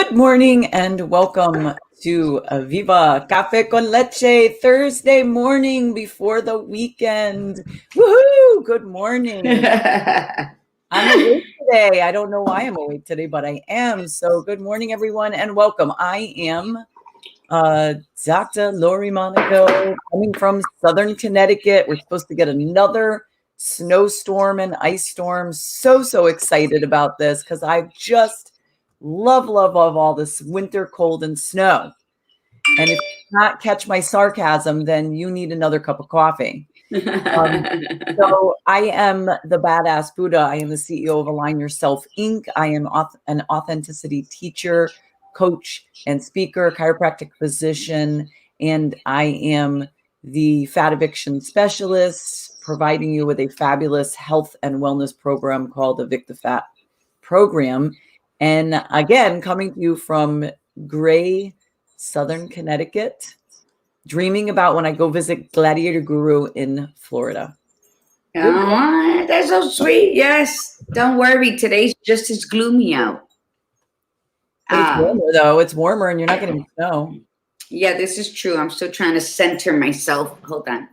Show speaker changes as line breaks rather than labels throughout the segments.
Good morning and welcome to Viva Cafe con Leche Thursday morning before the weekend. Woohoo! Good morning. I'm awake today. I don't know why I'm awake today, but I am. So good morning, everyone, and welcome. I am Dr. Lori Monaco coming from Southern Connecticut. We're supposed to get another snowstorm and ice storm. So excited about this because I've just love all this winter cold and snow. And if you not catch my sarcasm, then you need another cup of coffee. So I am the Badass Buddha. I am the CEO of Align Yourself Inc. I am an authenticity teacher, coach, and speaker, chiropractic physician, and I am the fat eviction specialist, providing you with a fabulous health and wellness program called the Evict the Fat program. And again, coming to you from gray Southern Connecticut, dreaming about when I go visit Gladiator Guru in Florida.
Oh, that's so sweet. Yes. Don't worry. Today's just as gloomy out.
But it's warmer, though. It's warmer and you're not getting snow.
Yeah, this is true. I'm still trying to center myself. Hold on.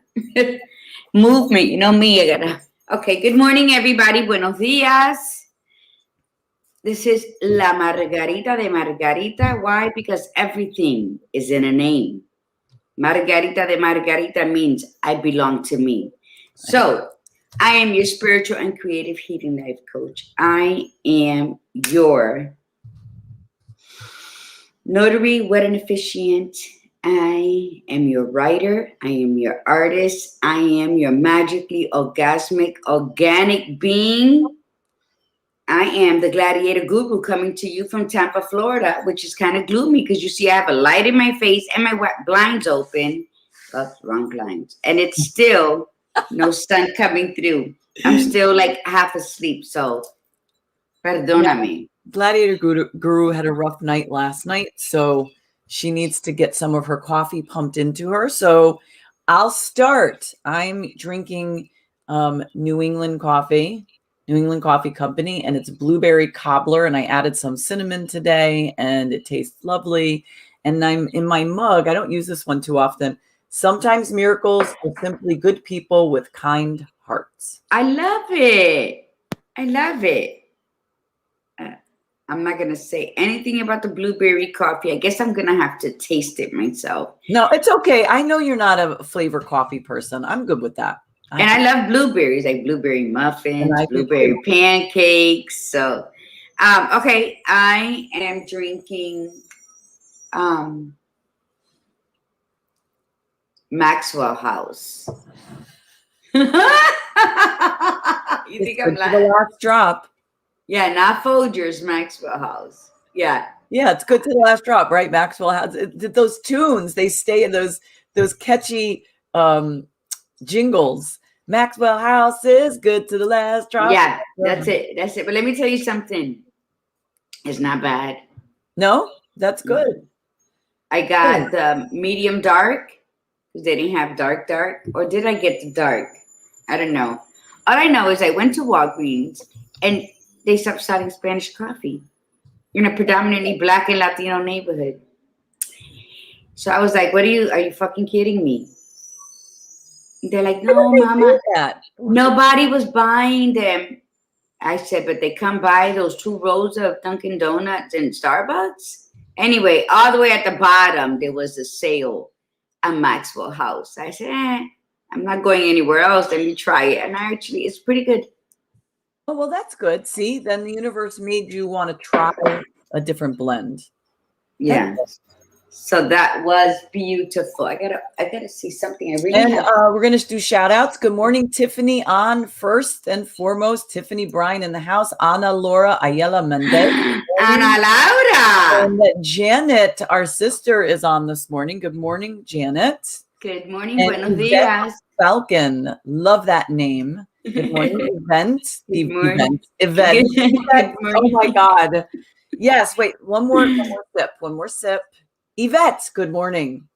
Movement. You know me. I gotta. Okay. Good morning, everybody. Buenos días. This is La Margarita de Margarita. Why? Because everything is in a name. Margarita de Margarita means I belong to me. So I am your spiritual and creative healing life coach. I am your notary, wedding officiant. I am your writer. I am your artist. I am your magically orgasmic, organic being. I am the Gladiator Guru coming to you from Tampa, Florida, which is kind of gloomy because you see I have a light in my face and my blinds open. Well, wrong blinds. And it's still no sun coming through. I'm still like half asleep, so perdóname.
Yeah. Gladiator Guru had a rough night last night, so she needs to get some of her coffee pumped into her. So I'll start. I'm drinking New England Coffee Company, and it's blueberry cobbler, and I added some cinnamon today, and it tastes lovely. And I'm in my mug. I don't use this one too often. Sometimes miracles are simply good people with kind hearts.
I love it. I love it. I'm not going to say anything about the blueberry coffee. I guess I'm going to have to taste it myself.
No, it's okay. I know you're not a flavor coffee person. I'm good with that.
And I love blueberries, like blueberry muffins, blueberry pancakes. So, okay, I am drinking Maxwell House. You
think I'm lying? The last drop.
Yeah, not Folgers, Maxwell House. Yeah.
Yeah, it's good to the last drop, right? Maxwell House. Those tunes, they stay in those catchy jingles. Maxwell House is good to the last drop.
Yeah, that's it. That's it. But let me tell you something. It's not bad.
No, that's good.
I got the medium dark because they didn't have dark. Or did I get the dark? I don't know. All I know is I went to Walgreens and they stopped selling Spanish coffee in a predominantly Black and Latino neighborhood. So I was like, are you fucking kidding me? They're like, no, mama, nobody was buying them. I said, but they come by those 2 rows of Dunkin' Donuts and Starbucks. Anyway, all the way at the bottom, there was a sale at Maxwell House. I said, I'm not going anywhere else. Let me try it. And actually, it's pretty good.
Oh, well, that's good. See, then the universe made you want to try a different blend.
Yeah. So that was beautiful. I gotta see something.
We're gonna do shout outs. Good morning, Tiffany on first and foremost. Tiffany Bryan in the house. Ana Laura Ayala Mendez.
Ana Laura.
And Janet, our sister, is on this morning. Good morning, Janet.
Good morning. Buenos días.
Falcon. Love that name. Good morning, Event.
Good morning.
Event. Oh my God. Yes. Wait. One more sip. Yvette, good morning.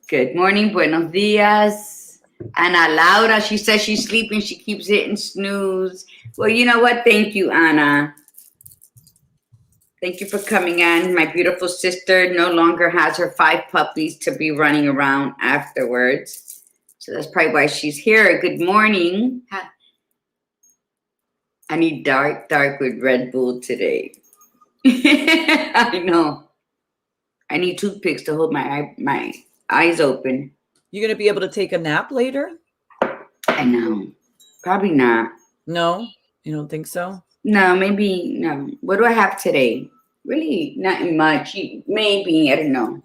Good morning, buenos días. Ana Laura, she says she's sleeping. She keeps hitting snooze. Well, you know what? Thank you, Ana. Thank you for coming in. My beautiful sister no longer has her 5 puppies to be running around afterwards. So that's probably why she's here. Good morning. I need dark with Red Bull today. I know. I need toothpicks to hold my eyes open.
You going to be able to take a nap later?
I know. Probably not.
No? You don't think so?
No, maybe no. What do I have today? Really, not much. Maybe, I don't know.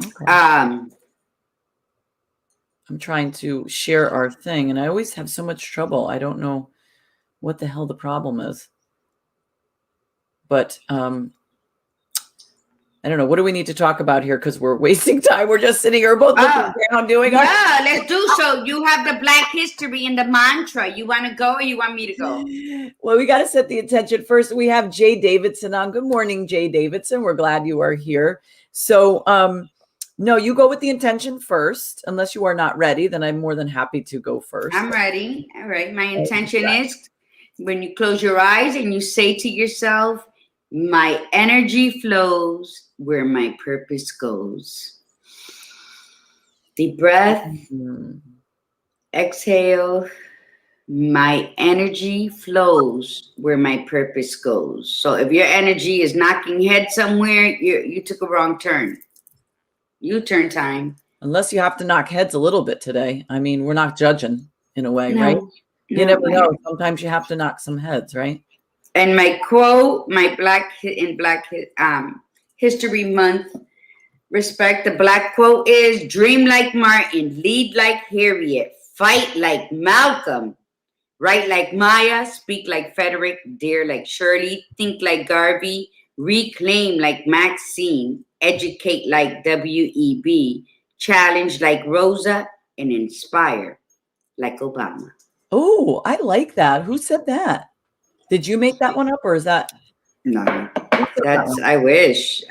Okay.
Um,
I'm trying to share our thing, and I always have so much trouble. I don't know what the hell the problem is. But I don't know. What do we need to talk about here? Because we're wasting time. We're just sitting here both looking down doing our...
Yeah, let's do so. You have the Black history and the mantra. You want to go or you want me to go?
Well, we got to set the intention first. We have Jay Davidson on. Good morning, Jay Davidson. We're glad you are here. So, no, you go with the intention first. Unless you are not ready, then I'm more than happy to go first.
I'm ready. All right. My intention is when you close your eyes and you say to yourself, my energy flows where my purpose goes. Deep breath. Exhale. My energy flows where my purpose goes. So if your energy is knocking head somewhere, you took a wrong turn. U-turn time.
Unless you have to knock heads a little bit today. I mean, we're not judging in a way, right? You never know. Sometimes you have to knock some heads, right?
And my quote, my Black History Month respect, the Black quote is, dream like Martin, lead like Harriet, fight like Malcolm, write like Maya, speak like Frederick, dare like Shirley, think like Garvey, reclaim like Maxine, educate like W.E.B., challenge like Rosa, and inspire like Obama.
Oh, I like that. Who said that? Did you make that one up, or is that?
No, that's, I wish.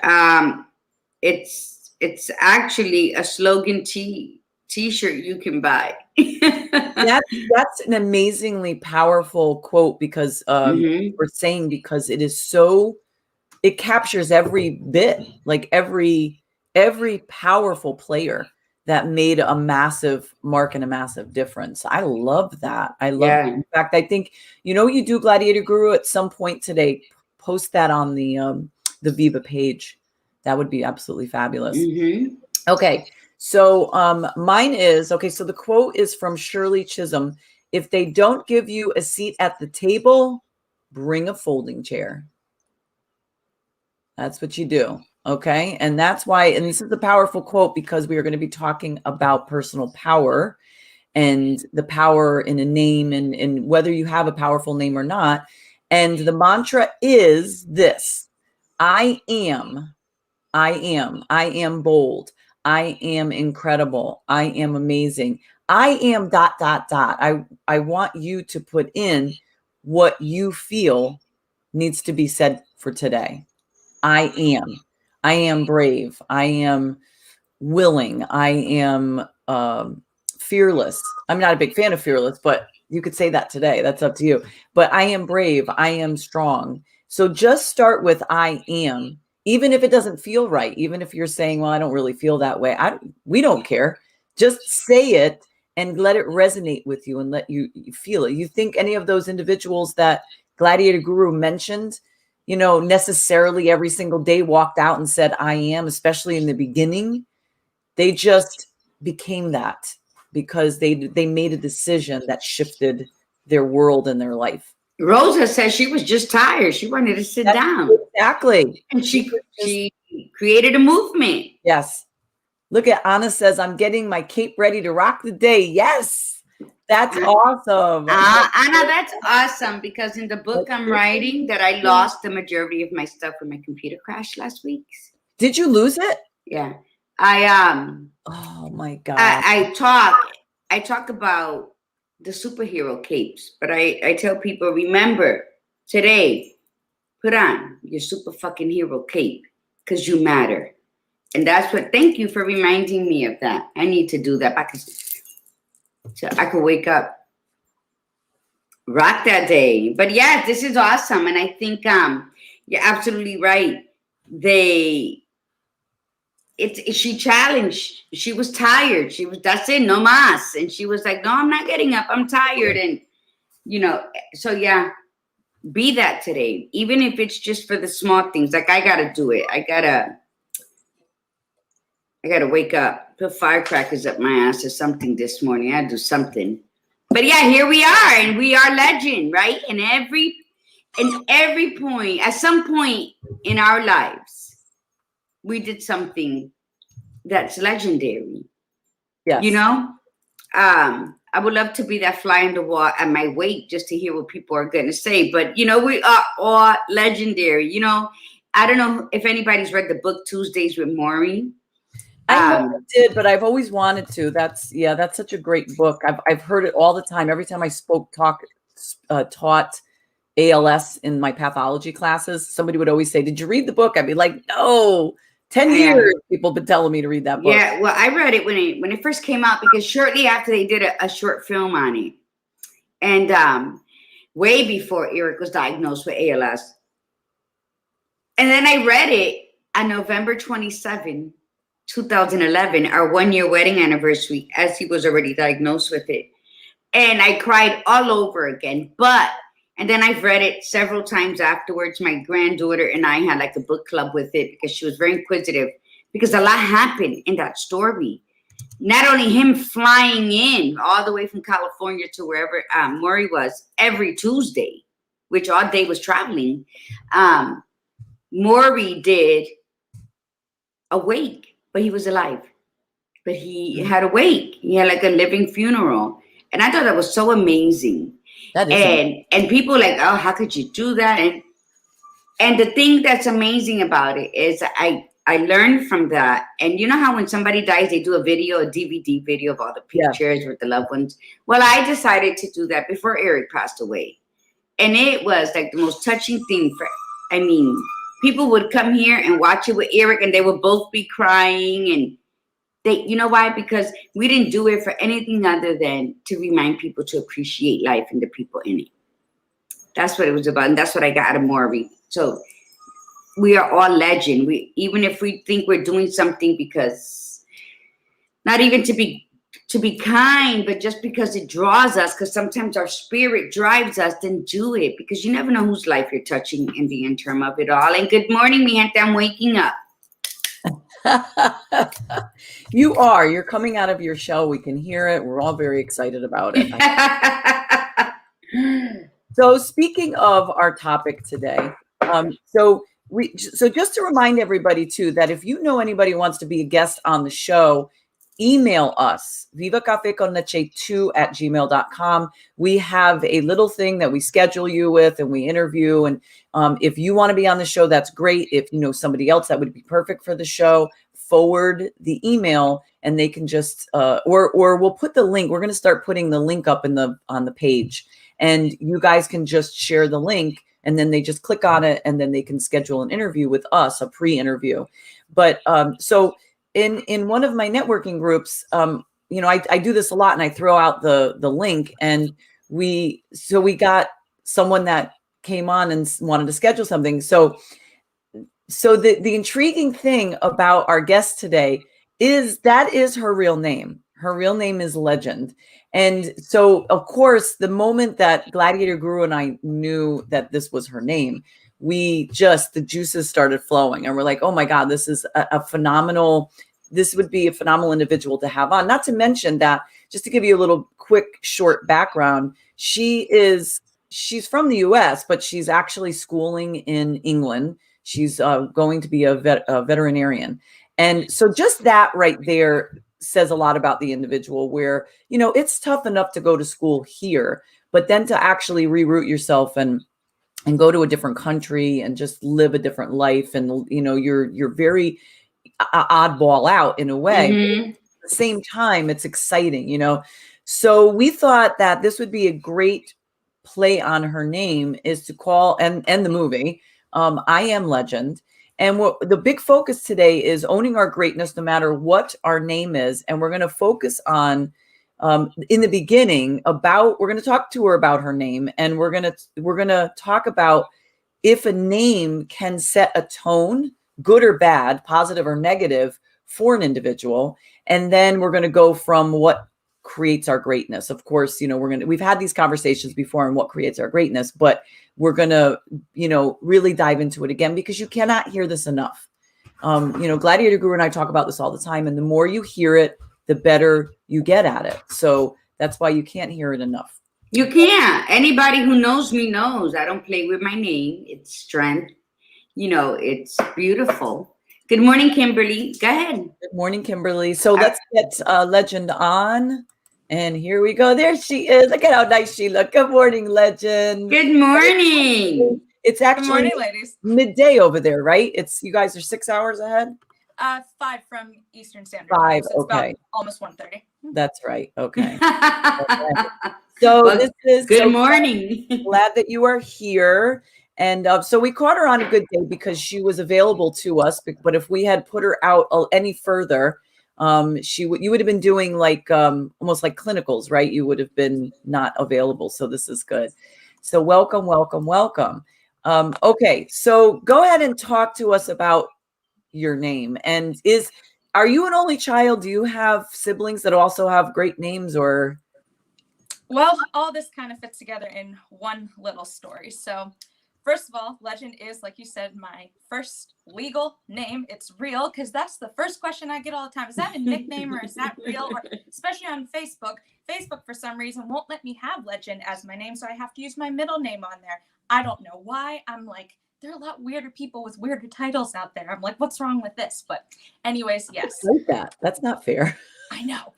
It's actually a slogan t-shirt you can buy.
That's an amazingly powerful quote because we're saying, because it is so, it captures every bit, like every powerful player that made a massive mark and a massive difference. I love that. I love it. In fact, I think, you know what you do, Gladiator Guru, at some point today, post that on the Viva page. That would be absolutely fabulous. Okay. So mine is, okay, so the quote is from Shirley Chisholm. If they don't give you a seat at the table, bring a folding chair. That's what you do. Okay. And that's why, and this is a powerful quote because we are going to be talking about personal power and the power in a name and whether you have a powerful name or not. And the mantra is this: I am bold. I am incredible. I am amazing. I am ... I want you to put in what you feel needs to be said for today. I am brave. I am willing. I am fearless. I'm not a big fan of fearless, but you could say that today. That's up to you. But I am brave. I am strong. So just start with I am, even if it doesn't feel right. Even if you're saying, well, I don't really feel that way. We don't care. Just say it and let it resonate with you and let you feel it. You think any of those individuals that Gladiator Guru mentioned, you know, necessarily every single day walked out and said, I am, especially in the beginning? They just became that because they made a decision that shifted their world and their life.
Rosa says she was just tired. She wanted to sit down.
Exactly.
And she created a movement.
Yes. Look at Anna says, I'm getting my cape ready to rock the day. Yes. That's awesome.
Anna, that's awesome, because in the book I'm writing that I lost the majority of my stuff when my computer crashed last week.
Did you lose it?
Yeah.
Oh my God.
I talk about the superhero capes, but I tell people, remember today, put on your super fucking hero cape because you matter. And that's what, thank you for reminding me of that. I need to do that so I could wake up. rock that day. But yeah, this is awesome. And I think you're absolutely right. They she challenged. She was tired. She was, that's it, no mas. And she was like, no, I'm not getting up. I'm tired. And so yeah, be that today. Even if it's just for the small things. Like I gotta do it. I gotta wake up, put firecrackers up my ass or something this morning. I gotta do something. But yeah, here we are, and we are legend, right? And every point, at some point in our lives, we did something that's legendary.
Yes.
I would love to be that fly in the wall at my weight just to hear what people are going to say. But, we are all legendary. I don't know if anybody's read the book Tuesdays with Maury.
I never did, but I've always wanted to. That's such a great book. I've heard it all the time. Every time I taught ALS in my pathology classes, somebody would always say, "Did you read the book?" I'd be like, "No." 10 years people have been telling me to read that book.
Yeah, well, I read it when it first came out, because shortly after they did a short film on it, and way before Eric was diagnosed with ALS. And then I read it on November 27, 2011, our 1-year wedding anniversary, as he was already diagnosed with it. And I cried all over again. And then I've read it several times afterwards. My granddaughter and I had like a book club with it because she was very inquisitive, because a lot happened in that story. Not only him flying in all the way from California to wherever Maury was every Tuesday, which all day was traveling. Maury did a wake, but he was alive. But he had a wake. He had like a living funeral. And I thought that was so amazing.
That is
and people were like, oh, how could you do that? And the thing that's amazing about it is I learned from that. And you know how when somebody dies, they do a DVD video of all the pictures with the loved ones? Well, I decided to do that before Eric passed away. And it was like the most touching thing people would come here and watch it with Eric, and they would both be crying. And you know why? Because we didn't do it for anything other than to remind people to appreciate life and the people in it. That's what it was about. And that's what I got out of Maury. So we are all legend. Even if we think we're doing something because, not even to be kind, but just because it draws us, because sometimes our spirit drives us, then do it, because you never know whose life you're touching in the interim of it all. And good morning, mi gente. I'm waking up.
You're coming out of your shell. We can hear it. We're all very excited about it. So speaking of our topic today, so just to remind everybody too, that if you know anybody who wants to be a guest on the show, email us, vivacafeconleche2@gmail.com. We have a little thing that we schedule you with and we interview. And if you want to be on the show, that's great. If you know somebody else that would be perfect for the show, forward the email and they can just, or we'll put the link. We're going to start putting the link up on the page, and you guys can just share the link, and then they just click on it, and then they can schedule an interview with us, a pre-interview. But so in one of my networking groups, I do this a lot, and I throw out the link, and we got someone that came on and wanted to schedule something. So the intriguing thing about our guest today is that is her real name. Her real name is Legend. And so, of course, the moment that Gladiator Guru and I knew that this was her name, the juices started flowing, and we're like, oh my God, this is this would be a phenomenal individual to have on. Not to mention that, just to give you a little quick, short background, she's from the US, but she's actually schooling in England. She's going to be a veterinarian. And so just that right there says a lot about the individual, where, it's tough enough to go to school here, but then to actually reroute yourself and go to a different country and just live a different life. And, you're very oddball out in a way.
Mm-hmm.
At the same time, it's exciting, So we thought that this would be a great play on her name, is to call, and the movie, I Am Legend. And the big focus today is owning our greatness, no matter what our name is. And we're going to focus on in the beginning about, we're going to talk to her about her name, and we're going to talk about if a name can set a tone, good or bad, positive or negative, for an individual. And then we're going to go from what creates our greatness. Of course, we've had these conversations before on what creates our greatness, but we're going to, really dive into it again, because you cannot hear this enough. Gladiator Guru and I talk about this all the time, and the more you hear it, the better you get at it. So that's why you can't hear it enough.
You can't. Anybody who knows me knows I don't play with my name. It's strength. It's beautiful. Good morning, Kimberly. Go ahead.
Good morning, Kimberly. So let's get Legend on. And here we go. There she is. Look at how nice she looks. Good morning, Legend.
Good morning.
It's actually
Good morning, ladies.
midday over there, right? You guys are 6 hours ahead?
5 from Eastern Standard Time.
5,
So it's
okay.
about almost 1:30.
That's right. Okay. So
Well,
this is
good morning.
Glad that you are here. And so we caught her on a good day because she was available to us. But if we had put her out any further, you would have been doing like almost like clinicals, right? You would have been not available. So this is good. So welcome, welcome, welcome. Okay, so go ahead and talk to us about your name. And are you an only child? Do you have siblings that also have great names, or?
Well, all this kind of fits together in one little story. So first of all, Legend is, like you said, my first legal name. It's real, because that's the first question I get all the time. Is that a nickname, or is that real? Or especially on Facebook. Facebook, for some reason, won't let me have Legend as my name, so I have to use my middle name on there. I don't know why. I'm like, there are a lot weirder people with weirder titles out there. I'm like, what's wrong with this? But anyways, yes.
Like that. That's not fair.
I know.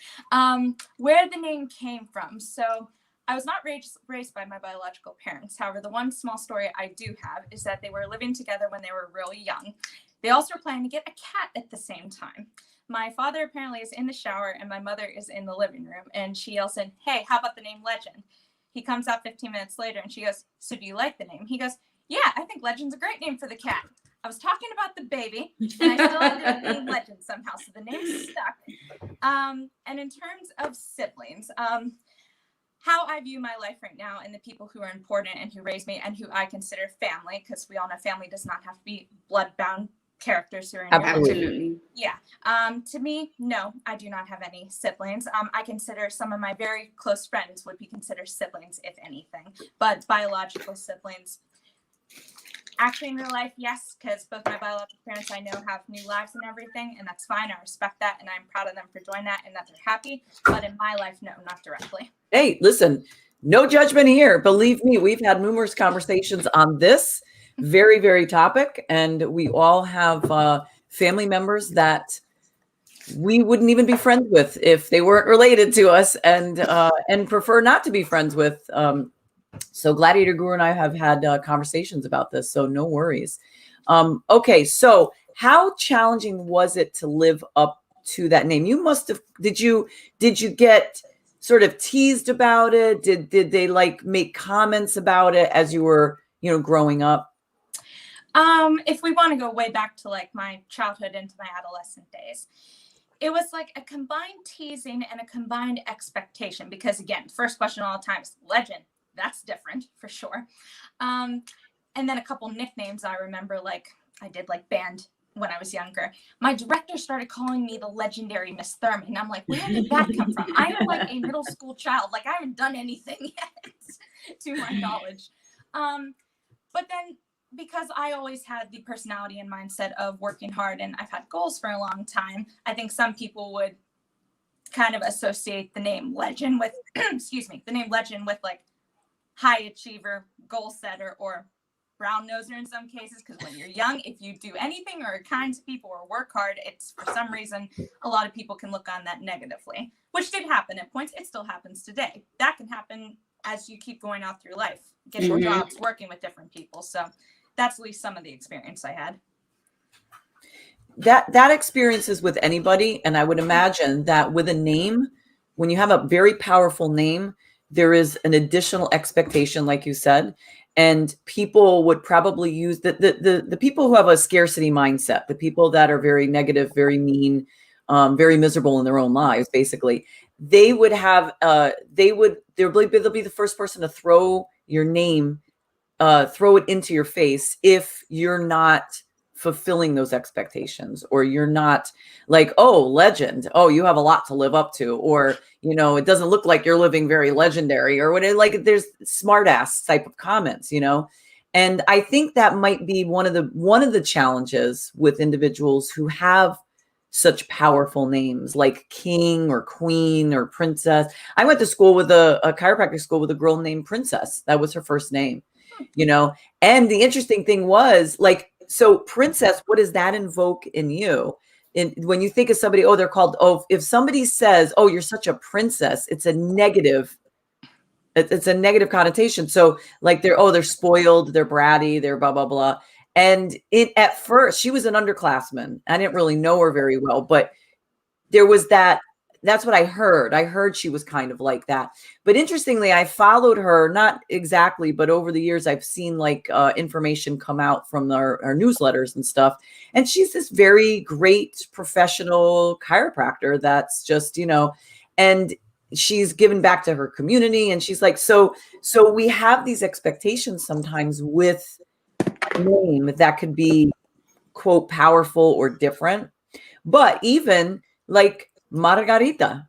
Where the name came from. So I was not raised by my biological parents. However, the one small story I do have is that they were living together when they were really young. They also were planning to get a cat at the same time. My father apparently is in the shower and my mother is in the living room, and she yells in, "Hey, how about the name Legend?" He comes out 15 minutes later and she goes, "So do you like the name?" He goes, "Yeah, I think Legend's a great name for the cat." I was talking about the baby, and I still ended up being Legend somehow, so the name stuck. And in terms of siblings, how I view my life right now and the people who are important and who raised me and who I consider family, because we all know family does not have to be blood-bound characters who are in your life.
Absolutely.
Yeah. To me, no, I do not have any siblings. I consider some of my very close friends would be considered siblings, if anything, but biological siblings. Actually, in real life, yes, because both my biological parents I know have new lives and everything, and that's fine. I respect that, and I'm proud of them for doing that, and that they're happy. But in my life, no, not directly.
Hey, listen, no judgment here. Believe me, we've had numerous conversations on this very, very topic, and we all have family members that we wouldn't even be friends with if they weren't related to us, and prefer not to be friends with. So Gladiator Guru and I have had conversations about this, so no worries. Okay, so how challenging was it to live up to that name? You must have. Did you get sort of teased about it? Did they like make comments about it as you were, growing up?
If we want to go way back to like my childhood into my adolescent days, it was like a combined teasing and a combined expectation, because again, first question all the time is Legend. That's different for sure. And then a couple nicknames I remember, like I did like band when I was younger. My director started calling me the legendary Miss Thurman. I'm like, where did that come from? I am like a middle school child. Like I haven't done anything yet to my knowledge. But then because I always had the personality and mindset of working hard and I've had goals for a long time, I think some people would kind of associate the name Legend with, the name Legend with like high achiever, goal setter, or brown noser in some cases, because when you're young, if you do anything or are kind to people or work hard, it's for some reason a lot of people can look on that negatively, which did happen at points. It still happens today. That can happen as you keep going out through life, getting jobs, working with different people. So that's at least some of the experience I had.
That experience is with anybody, and I would imagine that with a name, when you have a very powerful name, there is an additional expectation, like you said, and people would probably use the people who have a scarcity mindset, the people that are very negative, very mean, very miserable in their own lives, basically, they would have, they'll be the first person to throw your name, throw it into your face if you're not fulfilling those expectations, or you're not like, oh, legend, oh, you have a lot to live up to, or, you know, it doesn't look like you're living very legendary, or whatever. Like, there's smart ass type of comments, you know. And I think that might be one of the challenges with individuals who have such powerful names like king or queen or princess. I went to school with a chiropractic school with a girl named Princess. That was her first name, you know. And the interesting thing was, like, so princess, what does that invoke in you? And when you think of somebody, oh, they're called, oh, if somebody says, oh, you're such a princess, it's a negative. It's a negative connotation. So like, they're spoiled, they're bratty, they're blah, blah, blah. And at first, she was an underclassman. I didn't really know her very well, but there was that's what I heard. I heard she was kind of like that. But interestingly, I followed her, not exactly, but over the years, I've seen like information come out from our newsletters and stuff. And she's this very great professional chiropractor that's just, you know, and she's given back to her community. And she's like, so we have these expectations sometimes with a name that could be, quote, powerful or different. But even like Margarita,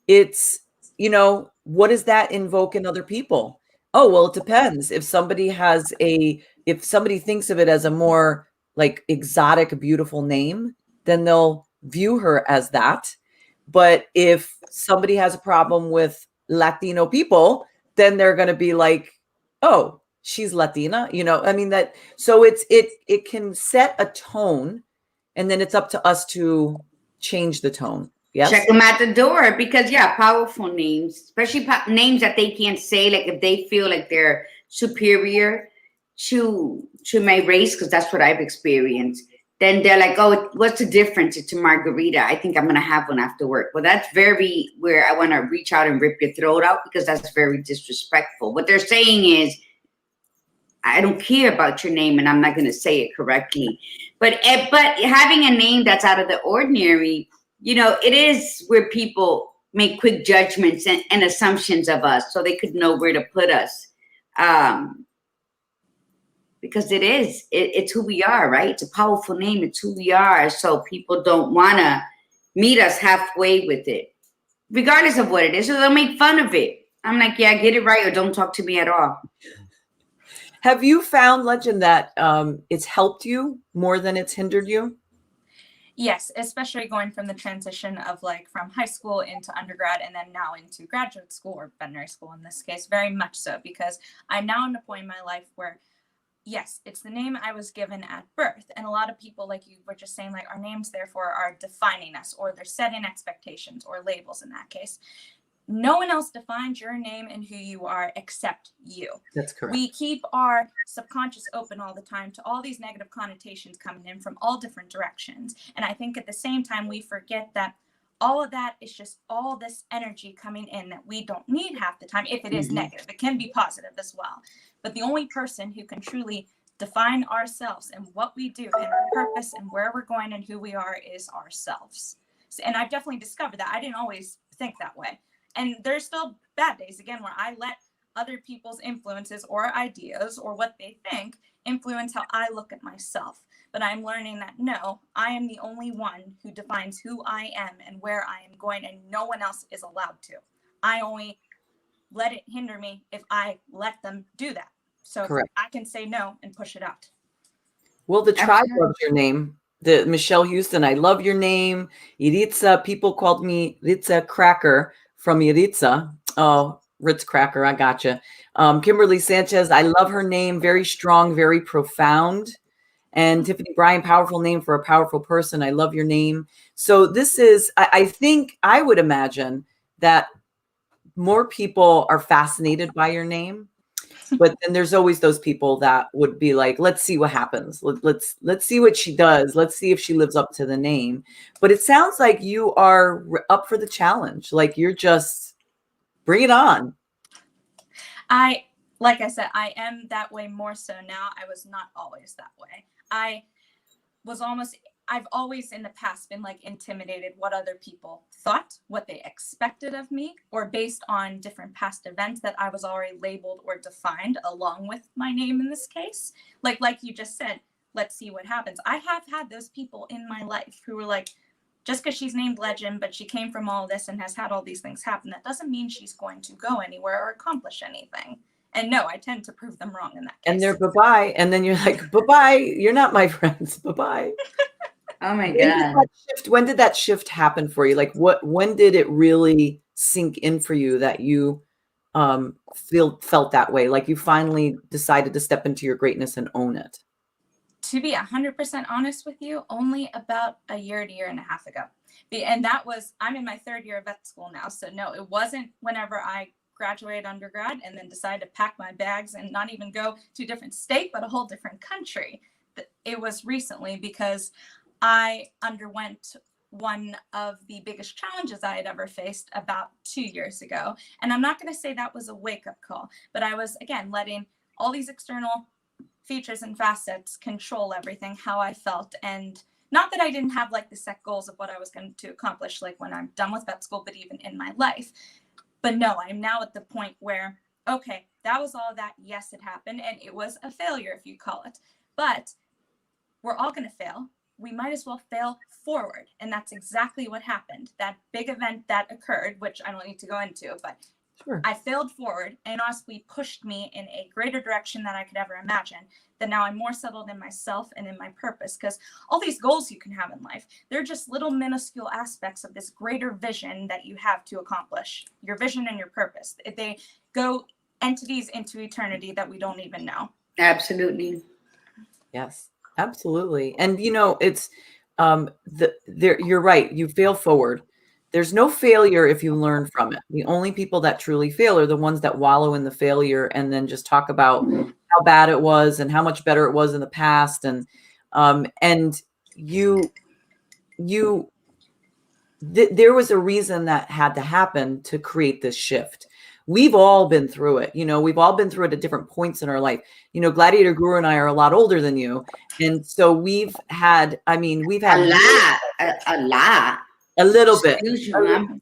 it's, you know, what does that invoke in other people? Oh, well, it depends. If somebody thinks of it as a more like exotic, beautiful name, then they'll view her as that. But if somebody has a problem with Latino people, then they're going to be like, oh, she's Latina, you know. I mean, so it can set a tone, and then it's up to us to change the tone. Yes.
Check them at the door, because powerful names, especially names that they can't say, like if they feel like they're superior to my race, because that's what I've experienced. Then they're like, oh, what's the difference? It's a margarita. I think I'm going to have one after work. Well, that's very where I want to reach out and rip your throat out, because that's very disrespectful. What they're saying is, I don't care about your name, and I'm not going to say it correctly. But having a name that's out of the ordinary, you know, it is where people make quick judgments and assumptions of us, so they could know where to put us. Because it's who we are, right? It's a powerful name. It's who we are. So people don't want to meet us halfway with it, regardless of what it is. So they'll make fun of it. I'm like, yeah, get it right, or don't talk to me at all.
Have you found, Legend, that it's helped you more than it's hindered you?
Yes, especially going from the transition of like from high school into undergrad and then now into graduate school, or veterinary school in this case, very much so, because I'm now in a point in my life where, yes, it's the name I was given at birth. And a lot of people, like you were just saying, like our names therefore are defining us, or they're setting expectations or labels in that case. No one else defines your name and who you are except you.
That's correct.
We keep our subconscious open all the time to all these negative connotations coming in from all different directions. And I think at the same time, we forget that all of that is just all this energy coming in that we don't need half the time. If it is negative, it can be positive as well. But the only person who can truly define ourselves and what we do and our purpose and where we're going and who we are is ourselves. And I've definitely discovered that. I didn't always think that way. And there's still bad days, again, where I let other people's influences or ideas or what they think influence how I look at myself. But I'm learning that, no, I am the only one who defines who I am and where I am going, and no one else is allowed to. I only let it hinder me if I let them do that. So correct. I can say no and push it out.
Well, the tribe loves your name. The Michelle Houston, I love your name. Iritza, people called me Ritza Cracker from Iritza. Oh, Ritz Cracker, I gotcha. Kimberly Sanchez, I love her name. Very strong, very profound. And Tiffany Bryan, powerful name for a powerful person. I love your name. So this is, I think, I would imagine that more people are fascinated by your name. But then there's always those people that would be like, let's see what happens. Let's see what she does. Let's see if she lives up to the name. But it sounds like you are up for the challenge. Like you're just bring it on.
Like I said, I am that way more so now. I was not always that way. I was almost I've always in the past been like intimidated what other people thought, what they expected of me, or based on different past events that I was already labeled or defined along with my name in this case. Like you just said, let's see what happens. I have had those people in my life who were like, just because she's named Legend, but she came from all this and has had all these things happen, that doesn't mean she's going to go anywhere or accomplish anything. And no, I tend to prove them wrong in that case.
And they're bye-bye. And then you're like, bye-bye. You're not my friends. Bye-bye.
Oh my God.
When did that shift happen for you? Like when did it really sink in for you that you felt that way? Like you finally decided to step into your greatness and own it?
To be 100% honest with you, only about a year to year and a half ago. And that was, I'm in my 3rd year of vet school now. So no, it wasn't whenever I graduated undergrad and then decided to pack my bags and not even go to a different state, but a whole different country. It was recently because I underwent one of the biggest challenges I had ever faced about 2 years ago. And I'm not going to say that was a wake-up call, but I was, again, letting all these external features and facets control everything, how I felt. And not that I didn't have like the set goals of what I was going to accomplish, like when I'm done with vet school, but even in my life. But no, I'm now at the point where, okay, that was all that. Yes, it happened. And it was a failure, if you call it. But we're all going to fail. We might as well fail forward. And that's exactly what happened. That big event that occurred, which I don't need to go into, but sure. I failed forward and honestly pushed me in a greater direction than I could ever imagine. That now I'm more settled in myself and in my purpose, because all these goals you can have in life, they're just little minuscule aspects of this greater vision that you have to accomplish. Your vision and your purpose. They go entities into eternity that we don't even know.
Absolutely.
Yes, absolutely. And you know, it's you're right. You fail forward. There's no failure if you learn from it. The only people that truly fail are the ones that wallow in the failure and then just talk about how bad it was and how much better it was in the past. And there was a reason that had to happen to create this shift. We've all been through it. You know, we've all been through it at different points in our life. You know, Gladiator Guru and I are a lot older than you. And so we've had
a lot.
A little bit. I'm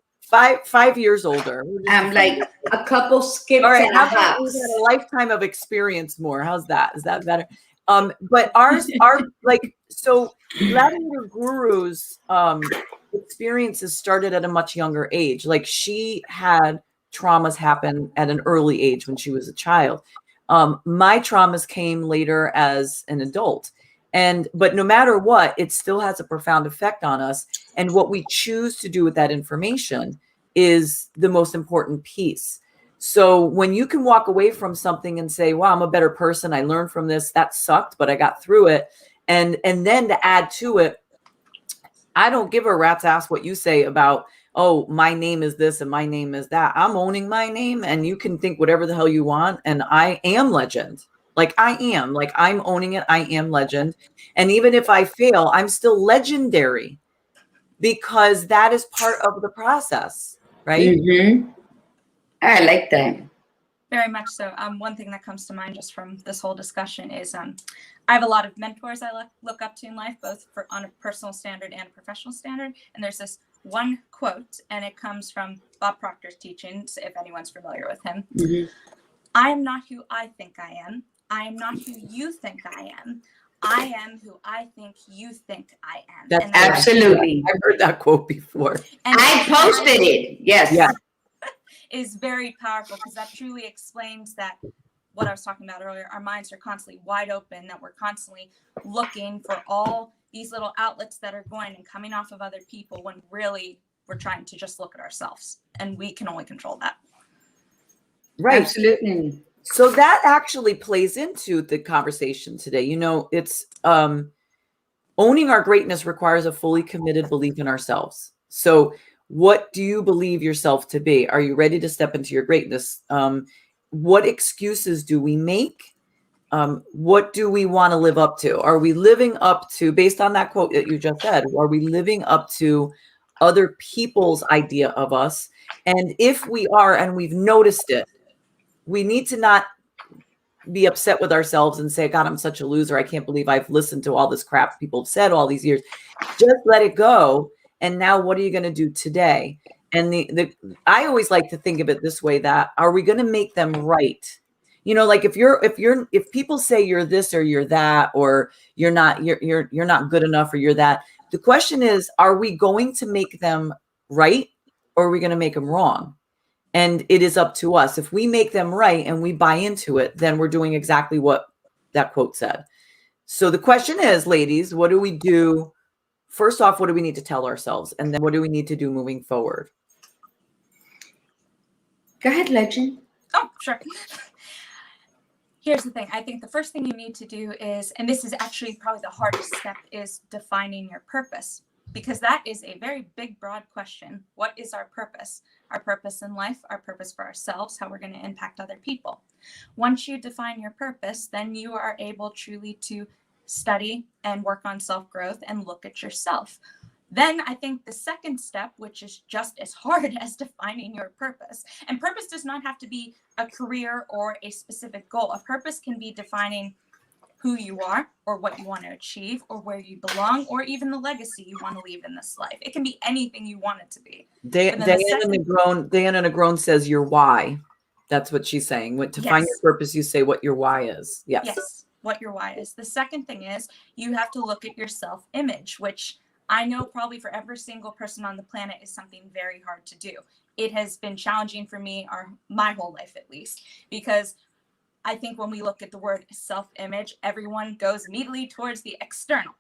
5 years older.
I'm like a couple skips.
All right,
and a hops.
We've had a lifetime of experience more. How's that? Is that better? But ours are like, so Gladiator Guru's experiences started at a much younger age. Like she had traumas happen at an early age when she was a child. My traumas came later as an adult. But no matter what, it still has a profound effect on us. And what we choose to do with that information is the most important piece. So when you can walk away from something and say, wow, I'm a better person. I learned from this. That sucked, but I got through it. And then to add to it, I don't give a rat's ass what you say about, oh, my name is this and my name is that. I'm owning my name and you can think whatever the hell you want. And I am Legend. Like I'm owning it. I am Legend. And even if I fail, I'm still legendary because that is part of the process, right?
Mm-hmm. I like that.
Very much so. One thing that comes to mind just from this whole discussion is I have a lot of mentors I look up to in life, both on a personal standard and a professional standard. And there's this one quote, and it comes from Bob Proctor's teachings, if anyone's familiar with him.
Mm-hmm.
I am not who I think I am. I am not who you think I am. I am who I think you think I am.
That's
absolutely.
I've heard that quote before.
And
I posted it. Yes.
Yeah.
Is very powerful because that truly explains that what I was talking about earlier, our minds are constantly wide open, that we're constantly looking for all these little outlets that are going and coming off of other people when really we're trying to just look at ourselves, and we can only control that.
Right.
Absolutely.
So that actually plays into the conversation today. You know, it's owning our greatness requires a fully committed belief in ourselves. So what do you believe yourself to be? Are you ready to step into your greatness? What excuses do we make? What do we want to live up to? Are we living up to, based on that quote that you just said, are we living up to other people's idea of us? And if we are, and we've noticed it, we need to not be upset with ourselves and say, God, I'm such a loser. I can't believe I've listened to all this crap people have said all these years. Just let it go. And now what are you going to do today? And I always like to think of it this way, that are we going to make them right? You know, like if people say you're this or you're that, or you're not good enough, or you're that, the question is, are we going to make them right, or are we going to make them wrong? And it is up to us. If we make them right and we buy into it, then we're doing exactly what that quote said. So the question is, ladies, what do we do? First off, what do we need to tell ourselves? And then what do we need to do moving forward?
Go ahead, Legend.
Oh, sure. Here's the thing. I think the first thing you need to do is, and this is actually probably the hardest step, is defining your purpose. Because that is a very big, broad question. What is our purpose? Our purpose in life, our purpose for ourselves, how we're going to impact other people. Once you define your purpose, then you are able truly to study and work on self-growth and look at yourself. Then I think the second step, which is just as hard as defining your purpose, and purpose does not have to be a career or a specific goal. A purpose can be defining who you are, or what you want to achieve, or where you belong, or even the legacy you want to leave in this life. It can be anything you want it to be.
Diana Negron says your why. That's what she's saying. To find your purpose, you say what your why is.
Yes, what your why is. The second thing is you have to look at your self-image, which I know probably for every single person on the planet is something very hard to do. It has been challenging for me, or my whole life at least, because I think when we look at the word self-image, everyone goes immediately towards the external.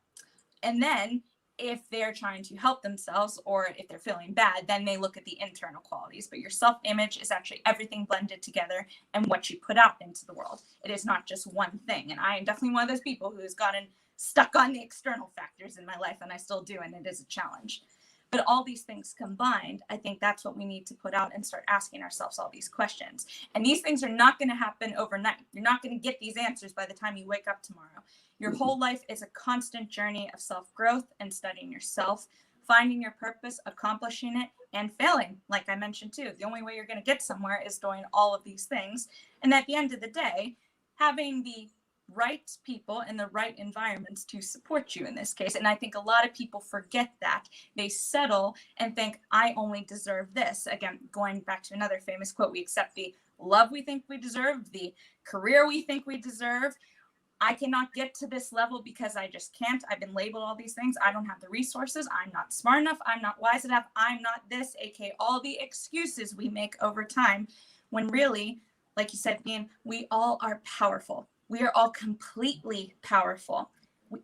And then if they're trying to help themselves, or if they're feeling bad, then they look at the internal qualities. But your self-image is actually everything blended together and what you put out into the world. It is not just one thing. And I am definitely one of those people who has gotten stuck on the external factors in my life, and I still do, and it is a challenge. But all these things combined, I think that's what we need to put out and start asking ourselves all these questions. And these things are not going to happen overnight. You're not going to get these answers by the time you wake up tomorrow. Your whole life is a constant journey of self-growth and studying yourself, finding your purpose, accomplishing it, and failing. Like I mentioned too, the only way you're going to get somewhere is doing all of these things. And at the end of the day, having the right people and the right environments to support you in this case. And I think a lot of people forget that. They settle and think, I only deserve this. Again, going back to another famous quote, we accept the love we think we deserve, the career we think we deserve. I cannot get to this level because I just can't. I've been labeled all these things. I don't have the resources. I'm not smart enough. I'm not wise enough. I'm not this, aka all the excuses we make over time, when really, like you said, Ian, we all are powerful. We are all completely powerful.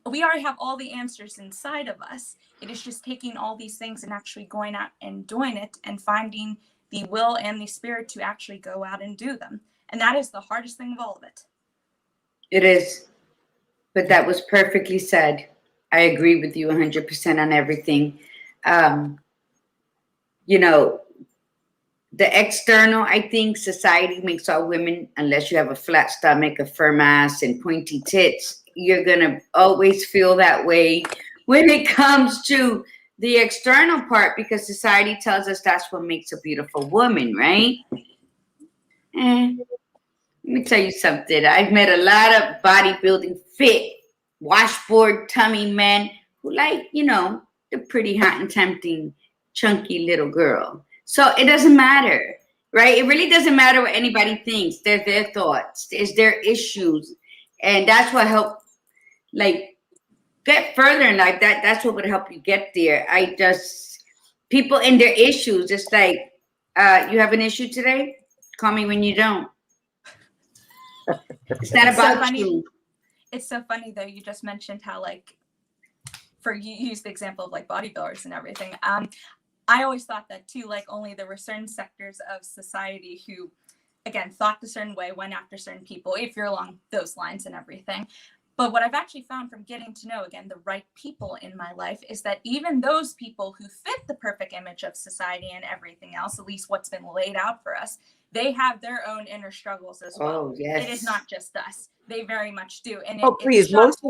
We already have all the answers inside of us. It is just taking all these things and actually going out and doing it, and finding the will and the spirit to actually go out and do them. And that is the hardest thing of all of it.
It is. But that was perfectly said. I agree with you 100% on everything. You know, the external, I think society makes all women, unless you have a flat stomach, a firm ass, and pointy tits, you're going to always feel that way when it comes to the external part, because society tells us that's what makes a beautiful woman, right? Let me tell you something. I've met a lot of bodybuilding, fit, washboard, tummy men who like, you know, the pretty, hot and tempting, chunky little girl. So it doesn't matter, right? It really doesn't matter what anybody thinks. They're their thoughts. It's their issues. And that's what helped, like, get further in life. That's what would help you get there. People and their issues. It's like, you have an issue today? Call me when you don't. It's not about you.
It's so funny, though. You just mentioned how, like, you use the example of, like, bodybuilders and everything. I always thought that too, like only there were certain sectors of society who, again, thought a certain way, went after certain people, if you're along those lines and everything. But what I've actually found from getting to know, again, the right people in my life is that even those people who fit the perfect image of society and everything else, at least what's been laid out for us, they have their own inner struggles as well.
Oh, yes.
It is not just us. They very much do. And
please, most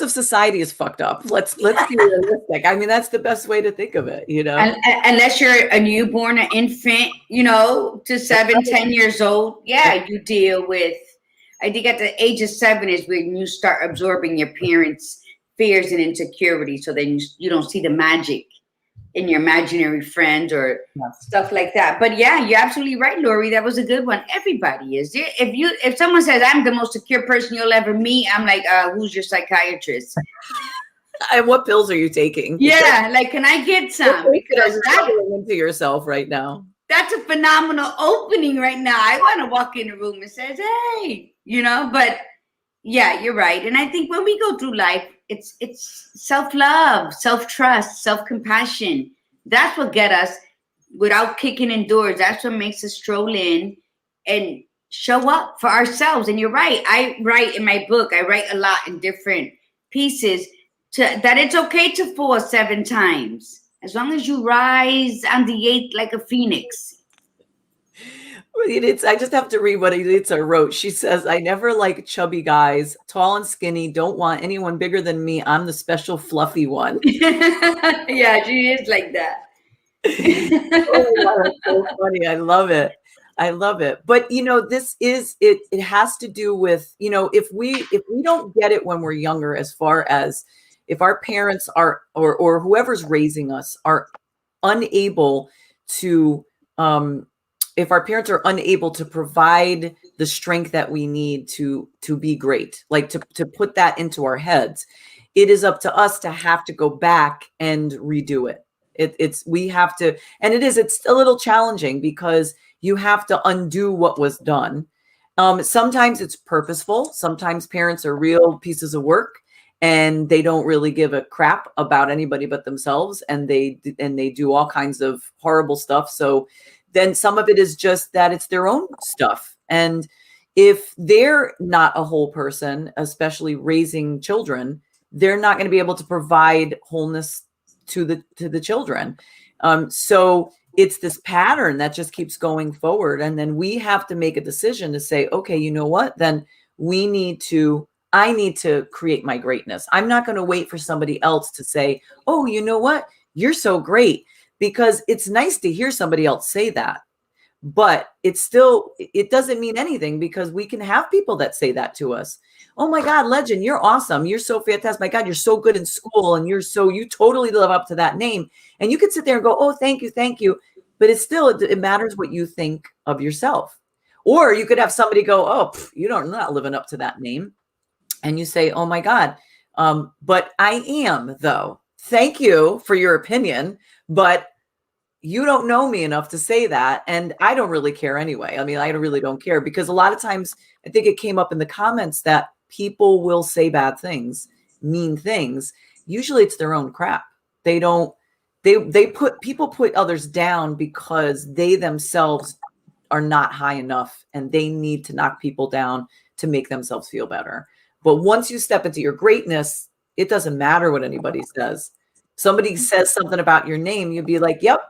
of society is fucked up. Let's be realistic. I mean, that's the best way to think of it, you know.
Unless you're a newborn, an infant, you know, to 7, 10 years old, yeah, you deal with. I think at the age of 7 is when you start absorbing your parents' fears and insecurity. So then you don't see the magic in your imaginary friends or stuff like that. But yeah, you're absolutely right, Lori. That was a good one. Everybody is. If someone says I'm the most secure person you'll ever meet, I'm like, who's your psychiatrist?
And what pills are you taking?
Yeah, like, can I get some? Because
that's into yourself right now.
That's a phenomenal opening right now. I want to walk in the room and says, hey, but yeah, you're right. And I think when we go through life, it's self-love, self-trust, self-compassion. That's what get us without kicking in doors. That's what makes us stroll in and show up for ourselves. And you're right. I write in my book, I write a lot in different pieces that it's okay to fall 7 times. As long as you rise on the 8th like a phoenix.
I just have to read what Elitza wrote. She says, I never like chubby guys, tall and skinny, don't want anyone bigger than me. I'm the special fluffy one.
Yeah, she is like that.
Oh, that's so funny. I love it. I love it. But this is it. It has to do with, if we don't get it when we're younger, as far as if our parents are or whoever's raising us are unable to if our parents are unable to provide the strength that we need to be great, like to put that into our heads, it is up to us to have to go back and redo it. We have to, and it's a little challenging because you have to undo what was done. Sometimes it's purposeful. Sometimes parents are real pieces of work and they don't really give a crap about anybody but themselves. And they do all kinds of horrible stuff. So then some of it is just that it's their own stuff. And if they're not a whole person, especially raising children, they're not going to be able to provide wholeness to the children. So it's this pattern that just keeps going forward. And then we have to make a decision to say, okay, you know what? Then I need to create my greatness. I'm not going to wait for somebody else to say, oh, you know what? You're so great. Because it's nice to hear somebody else say that, but it doesn't mean anything because we can have people that say that to us. Oh my God, Legend, you're awesome. You're so fantastic. My God, you're so good in school and you totally live up to that name. And you could sit there and go, oh, thank you. Thank you. But it matters what you think of yourself. Or you could have somebody go, oh, you're not living up to that name. And you say, oh my God, but I am though. Thank you for your opinion. But you don't know me enough to say that. And I don't really care anyway. I mean, I really don't care because a lot of times I think it came up in the comments that people will say bad things, mean things. Usually it's their own crap. People put others down because they themselves are not high enough and they need to knock people down to make themselves feel better. But once you step into your greatness, it doesn't matter what anybody says. Somebody says something about your name, you'd be like, yep.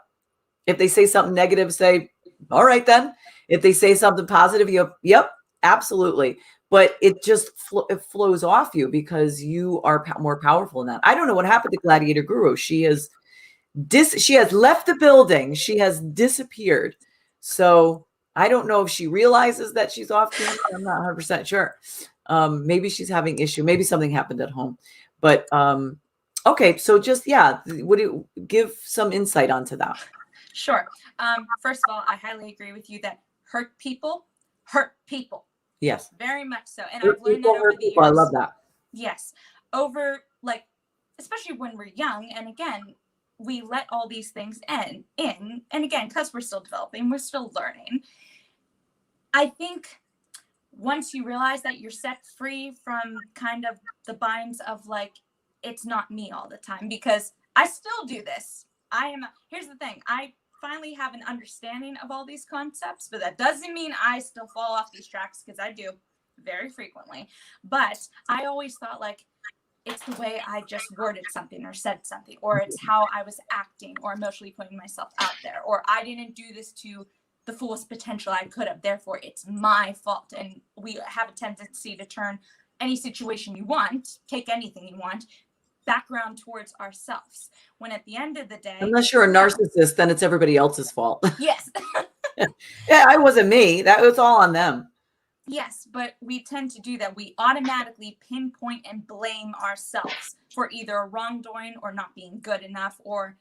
If they say something negative, say, all right, then. If they say something positive, yep, absolutely. But it just it flows off you because you are more powerful than that. I don't know what happened to Gladiator Guru. She has left the building. She has disappeared. So I don't know if she realizes that she's off camera. I'm not 100% sure. Maybe she's having issue. Maybe something happened at home. But okay, so just would you give some insight onto that?
Sure. First of all, I highly agree with you that hurt people.
Yes.
Very much so. And I've learned that over the years.
I love that.
Yes. Especially when we're young. And again, we let all these things in. And again, because we're still developing, we're still learning. I think once you realize that you're set free from kind of the binds of it's not me all the time, because I still do this. Here's the thing. I finally have an understanding of all these concepts, but that doesn't mean I still fall off these tracks, because I do very frequently. But I always thought it's the way I just worded something or said something, or it's how I was acting or emotionally putting myself out there, or I didn't do this to the fullest potential I could have. Therefore, it's my fault. And we have a tendency to turn any situation you want, take anything you want, background towards ourselves, when at the end of the day,
unless you're a narcissist, then it's everybody else's fault.
Yes.
Yeah, I wasn't me. That was all on them.
Yes, but we tend to do that. We automatically pinpoint and blame ourselves for either wrongdoing or not being good enough, or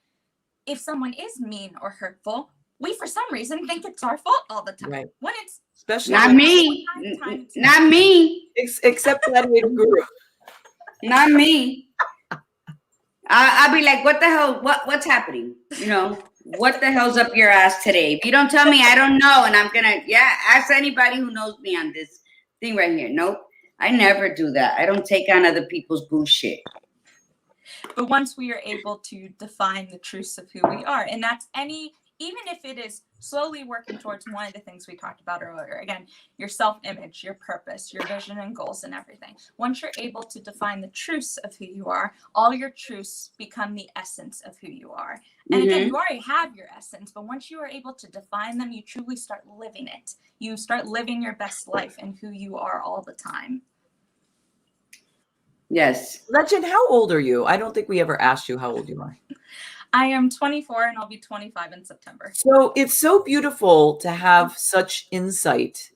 if someone is mean or hurtful, we for some reason think it's our fault all the time.
Right.
When it's
Especially
Not me.
it's
Not me.
except Gladiator Guru.
Not me. I'll be like, what the hell? What's happening? You know, what the hell's up your ass today? If you don't tell me, I don't know. And I'm gonna, ask anybody who knows me on this thing right here. Nope. I never do that. I don't take on other people's bullshit.
But once we are able to define the truths of who we are, and that's even if it is slowly working towards one of the things we talked about earlier, again, your self-image, your purpose, your vision and goals and everything. Once you're able to define the truths of who you are, all your truths become the essence of who you are. And again, you already have your essence, but once you are able to define them, you truly start living it. You start living your best life and who you are all the time.
Yes.
Legend, how old are you? I don't think we ever asked you how old you are.
I am 24 and I'll be 25 in September.
So it's so beautiful to have such insight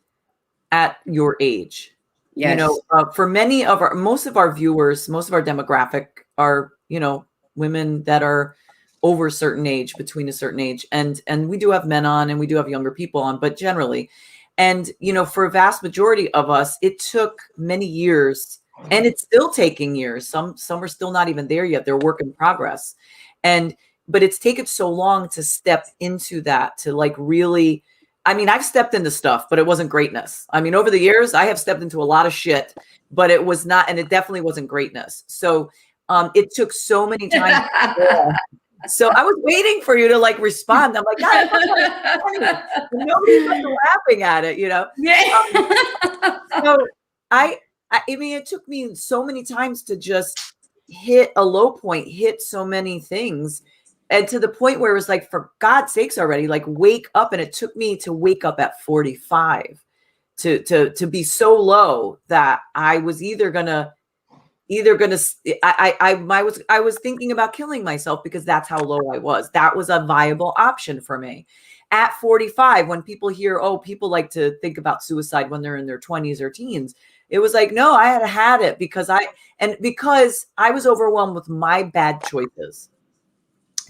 at your age.
Yes.
You know, for most of our viewers, most of our demographic are, you know, women that are over a certain age, between a certain age. And we do have men on and we do have younger people on, but generally. And, you know, for a vast majority of us, it took many years, and it's still taking years. Some are still not even there yet. They're work in progress. But it's taken so long to step into that, to like really, I mean, I've stepped into stuff, but it wasn't greatness. I mean, over the years, I have stepped into a lot of shit, but it was not, and it definitely wasn't greatness. So it took so many times. So I was waiting for you to like respond. I'm like, God, nobody's like laughing at it, you know? So I mean, it took me so many times to just hit a low point, hit so many things. And to the point where it was like, for God's sakes already, like wake up. And it took me to wake up at 45 to be so low that I was I was thinking about killing myself, because that's how low I was. That was a viable option for me. At 45, when people hear, oh, people like to think about suicide when they're in their 20s or teens, it was like, no, I had it because I was overwhelmed with my bad choices.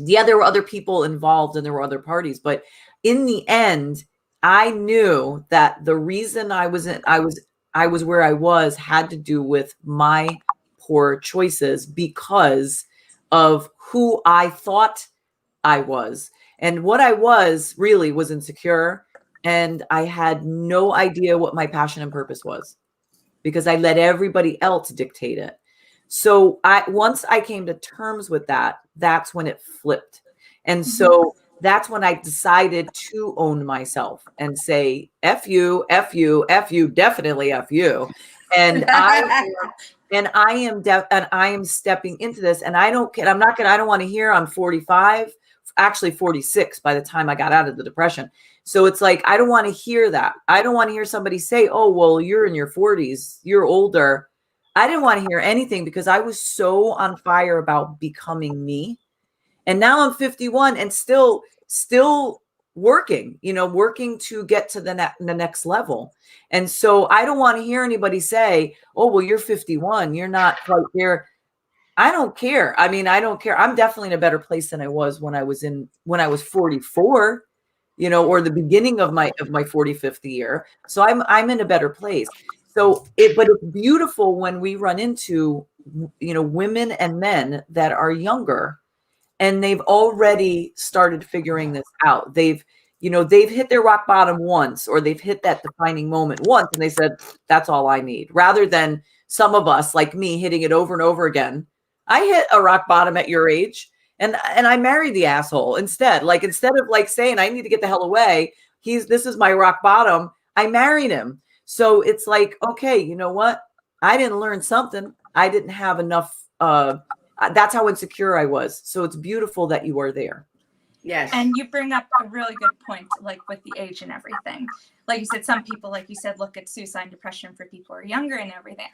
Yeah, there were other people involved and there were other parties, but in the end, I knew that the reason I was where I was had to do with my poor choices, because of who I thought I was. And what I was really was insecure, and I had no idea what my passion and purpose was, because I let everybody else dictate it. So once I came to terms with that, that's when it flipped. And so that's when I decided to own myself and say, F you, F you, F you, definitely F you. And I am stepping into this, and I don't want to hear I'm 45, actually 46 by the time I got out of the depression. So it's like, I don't want to hear that. I don't want to hear somebody say, oh, well, you're in your 40s, you're older. I didn't want to hear anything, because I was so on fire about becoming me. And now I'm 51 and still working to get to the next level. And so I don't want to hear anybody say, oh, well, you're 51, you're not quite there. I don't care. I mean, I don't care. I'm definitely in a better place than I was when I was 44, or the beginning of my 45th year. So I'm in a better place. So but it's beautiful when we run into, women and men that are younger, and they've already started figuring this out. They've hit their rock bottom once, or they've hit that defining moment once, and they said, that's all I need, rather than some of us like me hitting it over and over again. I hit a rock bottom at your age, and I married the asshole instead. Like, instead of like saying I need to get the hell away, this is my rock bottom, I married him. So it's like, okay, you know what? I didn't learn something. I didn't have enough. That's how insecure I was. So it's beautiful that you are there.
Yes. And you bring up a really good point, like with the age and everything. Like you said, some people, like you said, look at suicide and depression for people who are younger and everything.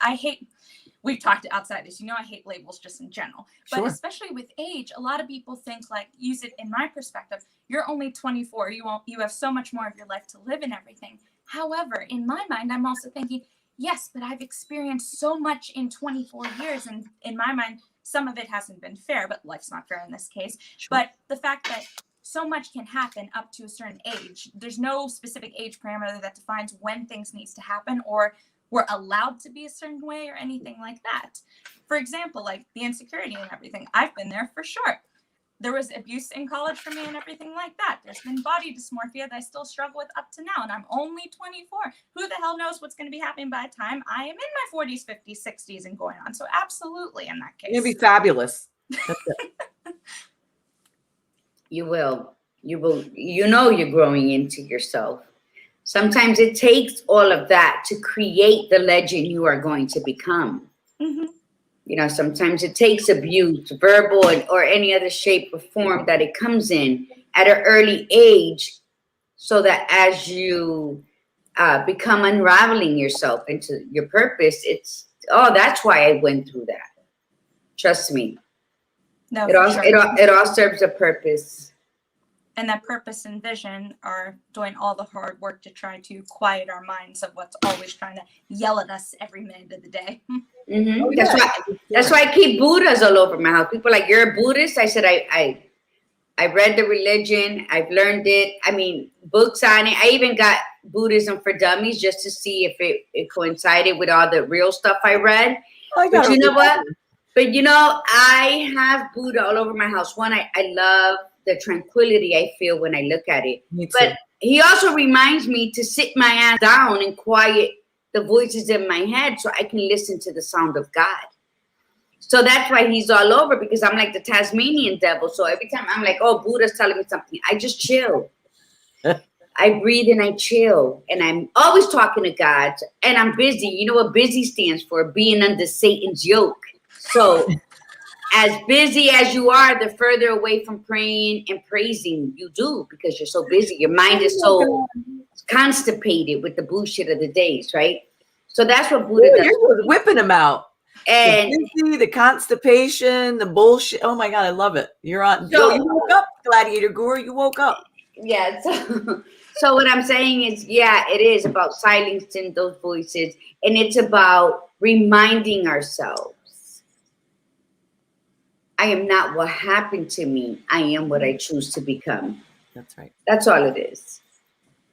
We've talked outside this, I hate labels just in general, but sure. Especially with age, a lot of people think, like, use it in my perspective, you're only 24. You have so much more of your life to live and everything. However, in my mind, I'm also thinking, yes, but I've experienced so much in 24 years. And in my mind, some of it hasn't been fair, but life's not fair in this case.
Sure.
But the fact that so much can happen up to a certain age, there's no specific age parameter that defines when things needs to happen or we're allowed to be a certain way or anything like that. For example, like the insecurity and everything, I've been there for sure. There was abuse in college for me and everything like that. There's been body dysmorphia that I still struggle with up to now, and I'm only 24. Who the hell knows what's going to be happening by the time I am in my 40s, 50s, 60s and going on. So absolutely in that case.
You're going to be fabulous. That's it.
You will. You know you're growing into yourself. Sometimes it takes all of that to create the legend you are going to become.
Mm-hmm.
You know, sometimes it takes abuse, verbal or any other shape or form that it comes in at an early age, so that as you become unraveling yourself into your purpose, that's why I went through that. Trust me.
No,
it all serves a purpose.
And that purpose and vision are doing all the hard work to try to quiet our minds of what's always trying to yell at us every minute of the day.
Mm-hmm.
Oh,
That's why I keep Buddhas all over my house. People are like, you're a Buddhist? I said, I read the religion. I've learned it. I mean, books on it. I even got Buddhism for Dummies just to see if it coincided with all the real stuff I read. But you know what? But you know, I have Buddha all over my house. One, I love the tranquility I feel when I look at it. But he also reminds me to sit my ass down and quiet the voices in my head so I can listen to the sound of God. So that's why he's all over, because I'm like the Tasmanian devil. So every time I'm like, oh, Buddha's telling me something, I just chill. I breathe and I chill. And I'm always talking to God. And I'm busy. You know what busy stands for? Being under Satan's yoke. So as busy as you are, the further away from praying and praising you do, because you're so busy. Your mind is so constipated with the bullshit of the days, right? So that's what Buddha does.
You're whipping them out.
And
the constipation, the bullshit. Oh my God, I love it. You're on. So, you woke up, Gladiator Guru. You woke up.
Yeah. So what I'm saying is, yeah, it is about silencing those voices, and it's about reminding ourselves, I am not what happened to me. I am what I choose to become.
That's right.
That's all it is.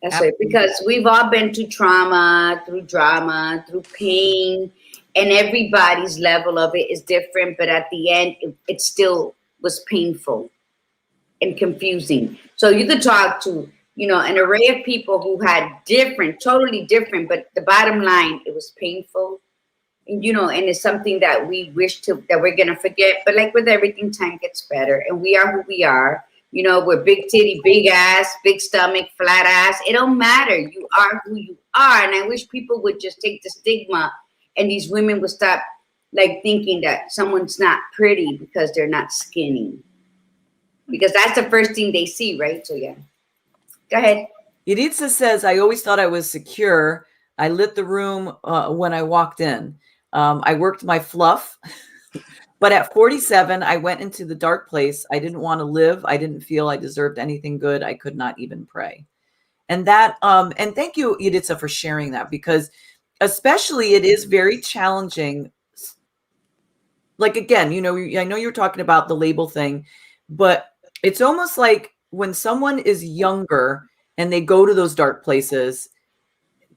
That's right. Because we've all been through trauma, through drama, through pain, and everybody's level of it is different. But at the end, it still was painful and confusing. So you could talk to, you know, an array of people who had totally different, but the bottom line, it was painful. And, you know, and it's something that we wish that we're going to forget. But like with everything, time gets better. And we are who we are. You know, we're big titty, big ass, big stomach, flat ass. It don't matter. You are who you are. And I wish people would just take the stigma, and these women would stop like thinking that someone's not pretty because they're not skinny. Because that's the first thing they see, right? So, yeah. Go ahead.
Yeditza says, I always thought I was secure. I lit the room when I walked in. I worked my fluff. But at 47, I went into the dark place. I didn't want to live. I didn't feel I deserved anything good. I could not even pray. And that, and thank you, Yeditza, for sharing that, because especially it is very challenging. Like, again, you know, I know you're talking about the label thing, but it's almost like when someone is younger and they go to those dark places,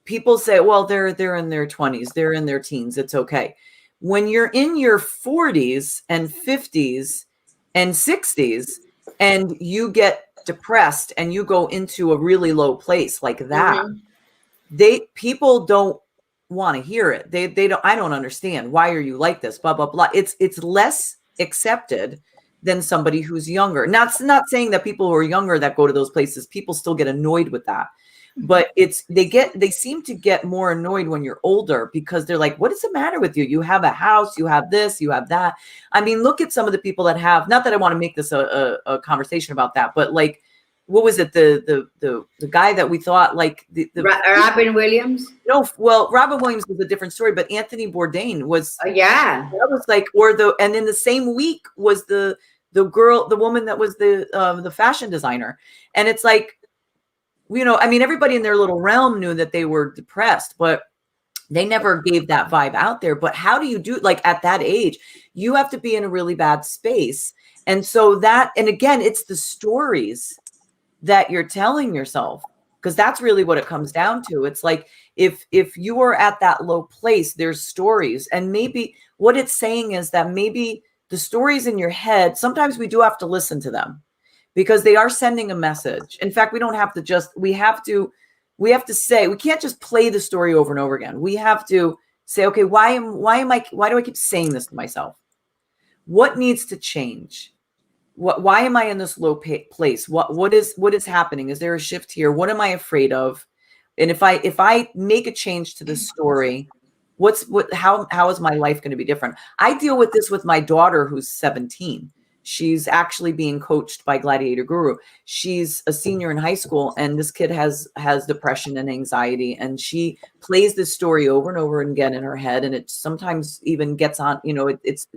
people say, well, they're in their 20s, they're in their teens, it's okay. When you're in your 40s and 50s and 60s and you get depressed and you go into a really low place like that, people don't want to hear it. They don't, I don't understand. Why are you like this? Blah, blah, blah. It's less accepted than somebody who's younger. Not saying that people who are younger that go to those places, people still get annoyed with that. But they seem to get more annoyed when you're older, because they're like, what is the matter with you? You have a house, you have this, you have that. I mean, look at some of the people that have, not that I want to make this a conversation about that, but like, what was it? The guy that we thought like the
Robin Williams?
No, well, Robin Williams was a different story, but Anthony Bourdain was,
yeah.
That was like, and in the same week was the woman that was the fashion designer. And it's like, I mean, everybody in their little realm knew that they were depressed, but they never gave that vibe out there. But how do you do, like at that age, you have to be in a really bad space. And so and again, it's the stories that you're telling yourself, because that's really what it comes down to. It's like, if you are at that low place, there's stories. And maybe what it's saying is that maybe the stories in your head, sometimes we do have to listen to them because they are sending a message. In fact, we don't have to we have to say, we can't just play the story over and over again. We have to say, okay, why do I keep saying this to myself? What needs to change? Why am I in this low place? What is happening? Is there a shift here? What am I afraid of? And if I make a change to this story, how is my life going to be different? I deal with this with my daughter, who's 17. She's actually being coached by Gladiator Guru. She's a senior in high school, and this kid has depression and anxiety, and she plays this story over and over again in her head, and it sometimes even gets on, it's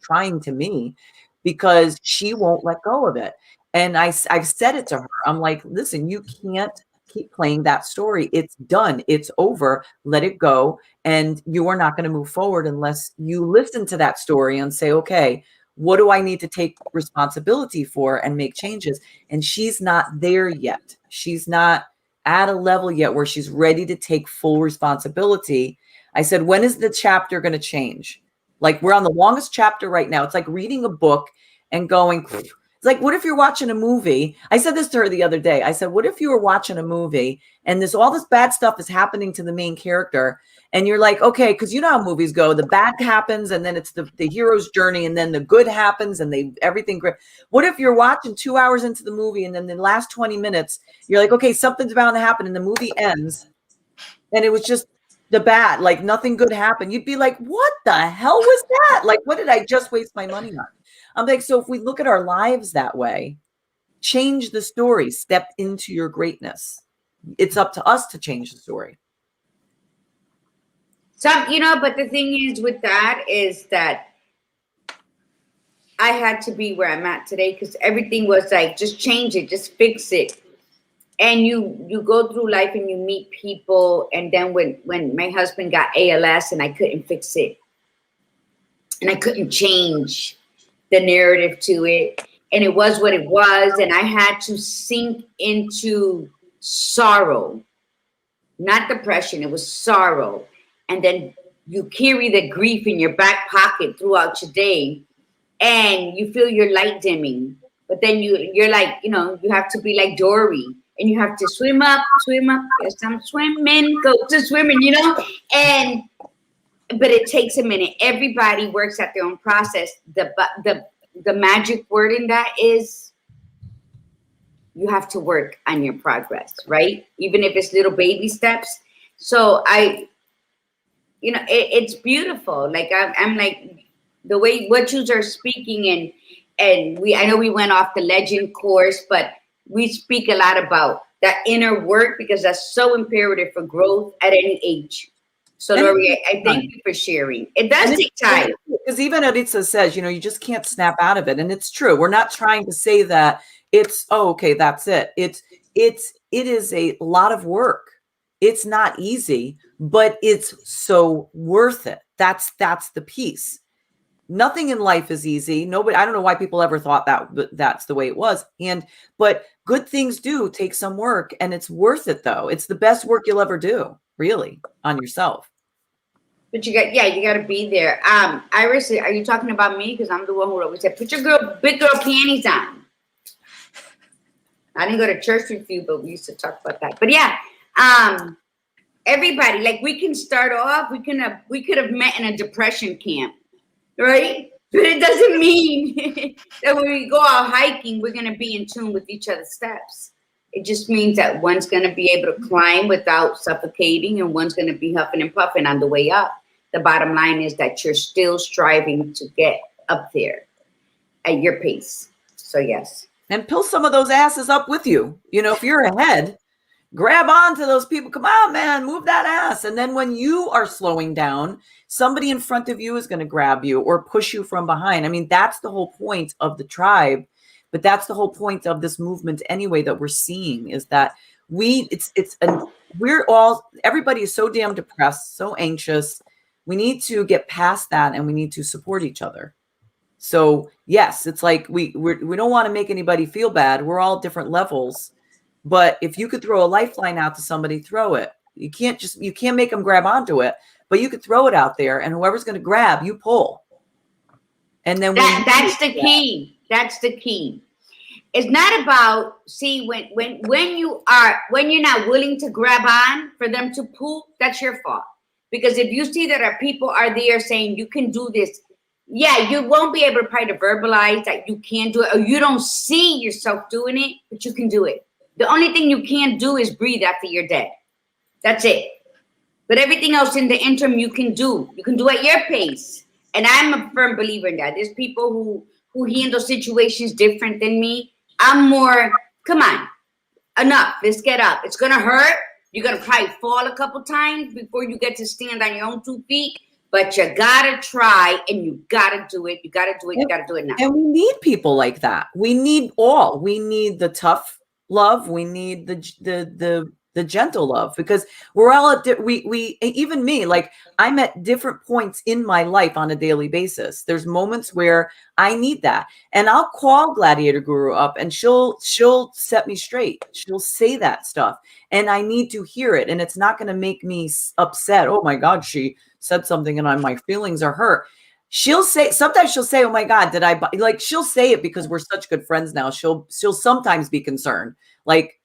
trying to me because she won't let go of it. And I've said it to her. I'm like, listen, you can't keep playing that story. It's done. It's over. Let it go. And you are not going to move forward unless you listen to that story and say, okay, what do I need to take responsibility for and make changes? And she's not there yet. She's not at a level yet where she's ready to take full responsibility. I said, when is the chapter going to change? Like, we're on the longest chapter right now. It's like reading a book and going, it's like, what if you're watching a movie? I said this to her the other day. I said, what if you were watching a movie and all this bad stuff is happening to the main character? And you're like, okay, because you know how movies go. The bad happens, and then it's the hero's journey, and then the good happens, and everything great. What if you're watching 2 hours into the movie, and then the last 20 minutes, you're like, okay, something's about to happen, and the movie ends, and it was just the bad, like nothing good happened. You'd be like, what the hell was that? Like, what did I just waste my money on? I'm like, so if we look at our lives that way, change the story, step into your greatness. It's up to us to change the story.
But the thing is with that is that I had to be where I'm at today because everything was like, just change it, just fix it. And you go through life and you meet people. And then when my husband got ALS and I couldn't fix it and I couldn't change the narrative to it, and it was what it was, and I had to sink into sorrow, not depression, it was sorrow. And then you carry the grief in your back pocket throughout your day, and you feel your light dimming. But then you're like, you have to be like Dory, and you have to swim up. Yes, I'm swimming, go to swimming, but it takes a minute. Everybody works at their own process. The magic word in that is you have to work on your progress, right? Even if it's little baby steps. So it's beautiful. Like I'm like the way what you are speaking, and I know we went off the Legend course, but we speak a lot about that inner work because that's so imperative for growth at any age. So Lori, I thank you for sharing. It does take time.
Because even Aritza says, you just can't snap out of it. And it's true. We're not trying to say that it's, oh, okay, that's it. It is a lot of work. It's not easy, but it's so worth it. That's the piece. Nothing in life is easy. Nobody, I don't know why people ever thought that, but that's the way it was. But good things do take some work, and it's worth it though. It's the best work you'll ever do, really, on yourself.
But you got to be there. Iris, are you talking about me? Because I'm the one who always said, put your big girl panties on. I didn't go to church with you, but we used to talk about that. But yeah, everybody, like we can start off, we could have met in a depression camp, right? But it doesn't mean that when we go out hiking, we're going to be in tune with each other's steps. It just means that one's going to be able to climb without suffocating, and one's going to be huffing and puffing on the way up. The bottom line is that you're still striving to get up there at your pace. So yes.
And pull some of those asses up with you. If you're ahead, grab on to those people. Come on, man, move that ass. And then when you are slowing down, somebody in front of you is going to grab you or push you from behind. I mean, that's the whole point of the tribe. But that's the whole point of this movement anyway that we're seeing, is that Everybody is so damn depressed, so anxious. We need to get past that, and we need to support each other. So yes, it's like we don't want to make anybody feel bad. We're all different levels, but if you could throw a lifeline out to somebody, throw it. You can't make them grab onto it, but you could throw it out there, and whoever's going to grab, you pull. And then
that's the key. That's the key. It's not about, see, when you're not willing to grab on for them to pull, that's your fault. Because if you see that our people are there saying you can do this, yeah, you won't be able to probably verbalize that you can't do it, or you don't see yourself doing it, but you can do it. The only thing you can't do is breathe after you're dead. That's it. But everything else in the interim you can do. You can do at your pace. And I'm a firm believer in that. There's people who handle situations different than me. I'm more, come on, enough. Let's get up. It's going to hurt. You're going to probably fall a couple times before you get to stand on your own 2 feet. But you got to try, and you got to do it. You got to do it. You got to do it now.
And we need people like that. We need all. We need the tough love. We need the gentle love, because we're all we even me, like I'm at different points in my life on a daily basis. There's moments where I need that, and I'll call Gladiator Guru up, and she'll set me straight. She'll say that stuff, and I need to hear it, and it's not going to make me upset. Oh my God, she said something and my feelings are hurt. Sometimes she'll say, oh my God, did I like, she'll say it because we're such good friends now. She'll sometimes be concerned. Like,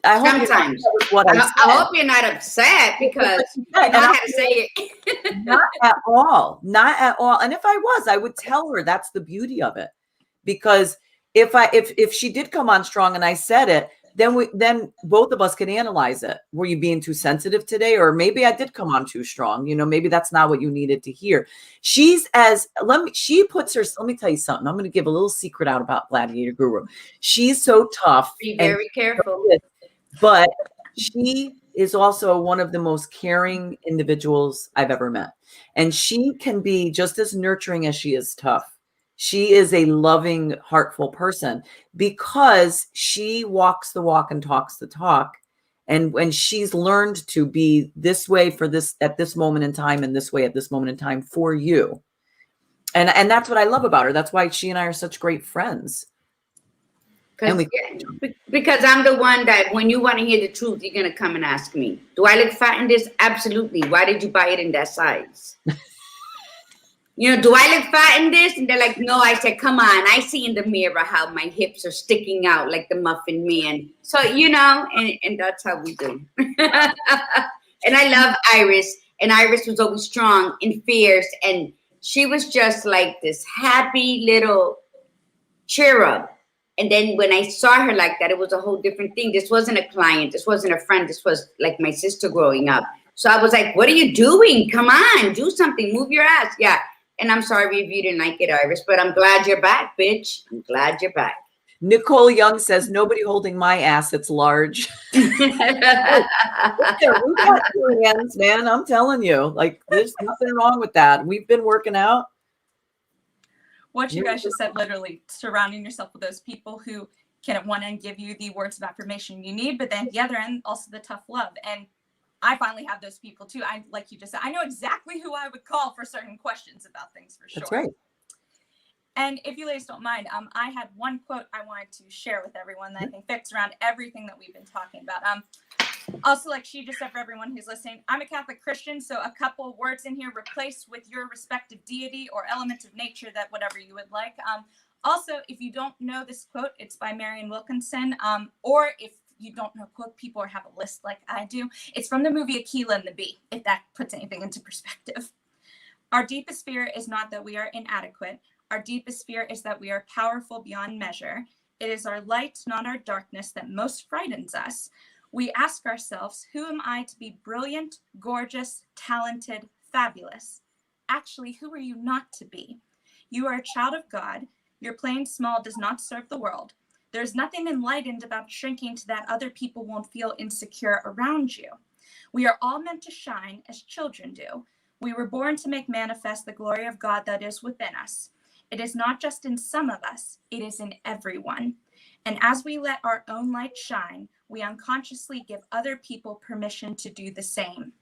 I hope
sometimes I hope you're not upset, because you know how to say it.
Not at all. Not at all. And if I was, I would tell her. That's the beauty of it. Because if she did come on strong and I said it, then both of us can analyze it. Were you being too sensitive today? Or maybe I did come on too strong. You know, maybe that's not what you needed to hear. Let me tell you something. I'm going to give a little secret out about Gladiator Guru. She's so tough.
Be very careful.
But she is also one of the most caring individuals I've ever met. And she can be just as nurturing as she is tough. She is a loving, heartful person because she walks the walk and talks the talk. And when she's learned to be this way at this moment in time, and this way at this moment in time for you. And that's what I love about her. That's why she and I are such great friends.
Because I'm the one that when you want to hear the truth, you're going to come and ask me, do I look fat in this? Absolutely. Why did you buy it in that size? You know, do I look fat in this? And they're like, no. I said, come on. I see in the mirror how my hips are sticking out like the Muffin Man. So, you know, and that's how we do. And I love Iris. And Iris was always strong and fierce. And she was just like this happy little cherub. And then when I saw her like that, it was a whole different thing. This wasn't a client. This wasn't a friend. This was like my sister growing up. So I was like, what are you doing? Come on, do something. Move your ass. Yeah. And I'm sorry if you didn't like it, Iris, but I'm glad you're back, bitch. I'm glad you're back.
Nicole Young says, nobody holding my ass. It's large. We got 2 hands, man. I'm telling you, like, there's nothing wrong with that. We've been working out.
What you guys just said, literally surrounding yourself with those people who can at one end give you the words of affirmation you need, but then the other end, also the tough love. And I finally have those people too. Like you just said, I know exactly who I would call for certain questions about things for sure.
That's right.
And if you ladies don't mind, I had one quote I wanted to share with everyone that I think fits around everything that we've been talking about. Also, like she just said, for everyone who's listening, I'm a Catholic Christian, so a couple of words in here replace with your respective deity or element of nature, that whatever you would like. Also, if you don't know this quote, it's by Marian Wilkinson. Or if you don't know quote people or have a list like I do, it's from the movie Aquila and the Bee, if that puts anything into perspective. Our deepest fear is not that we are inadequate. Our deepest fear is that we are powerful beyond measure. It is our light, not our darkness, that most frightens us. We ask ourselves, who am I to be brilliant, gorgeous, talented, fabulous? Actually, who are you not to be? You are a child of God. Your playing small does not serve the world. There's nothing enlightened about shrinking to that other people won't feel insecure around you. We are all meant to shine as children do. We were born to make manifest the glory of God that is within us. It is not just in some of us, it is in everyone. And as we let our own light shine, we unconsciously give other people permission to do the same.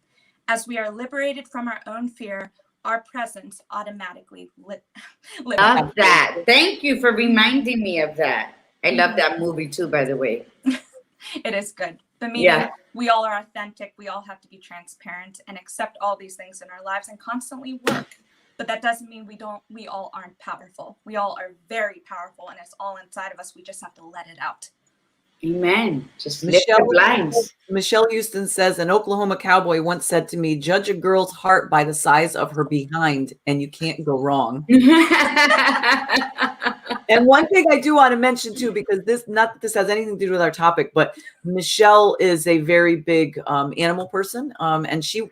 As we are liberated from our own fear, our presence automatically
Love that. Thank you for reminding me of that. I love that movie too, by the way.
It is good. The meaning, we all are authentic. We all have to be transparent and accept all these things in our lives and constantly work. But that doesn't mean we all aren't powerful. We all are very powerful, and it's all inside of us. We just have to let it out.
Amen. Just lift the blinds.
Michelle Houston says, an Oklahoma cowboy once said to me, judge a girl's heart by the size of her behind, and you can't go wrong. And one thing I do want to mention too, because this has anything to do with our topic, but Michelle is a very big animal person. And she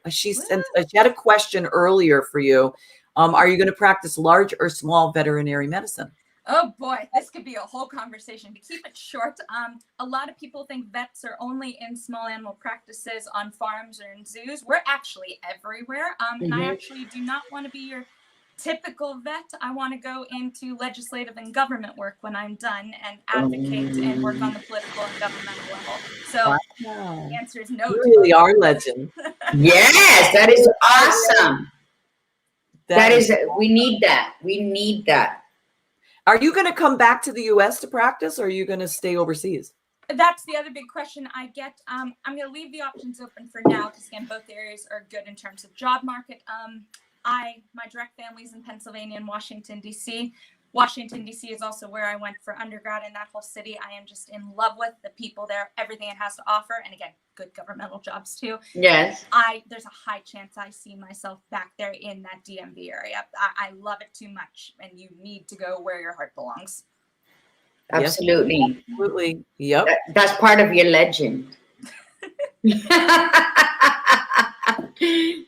had a question earlier for you. Are you going to practice large or small veterinary medicine?
Oh boy, this could be a whole conversation. To keep it short, a lot of people think vets are only in small animal practices on farms or in zoos. We're actually everywhere. And I actually do not want to be your typical vet. I want to go into legislative and government work when I'm done and advocate and work on the political and governmental level. So the answer is no.
You really are legend.
Yes, that is awesome. We need that. We need that.
Are you going to come back to the U.S. to practice, or are you going to stay overseas?
That's the other big question I get. I'm going to leave the options open for now because, again, both areas are good in terms of job market. My direct family's in Pennsylvania and Washington, D.C. Washington, D.C. is also where I went for undergrad in that whole city. I am just in love with the people there, everything it has to offer. And again, good governmental jobs too.
Yes.
There's a high chance I see myself back there in that DMV area. I love it too much, and you need to go where your heart belongs.
Absolutely.
Yes, absolutely. Yep.
That's part of your legend.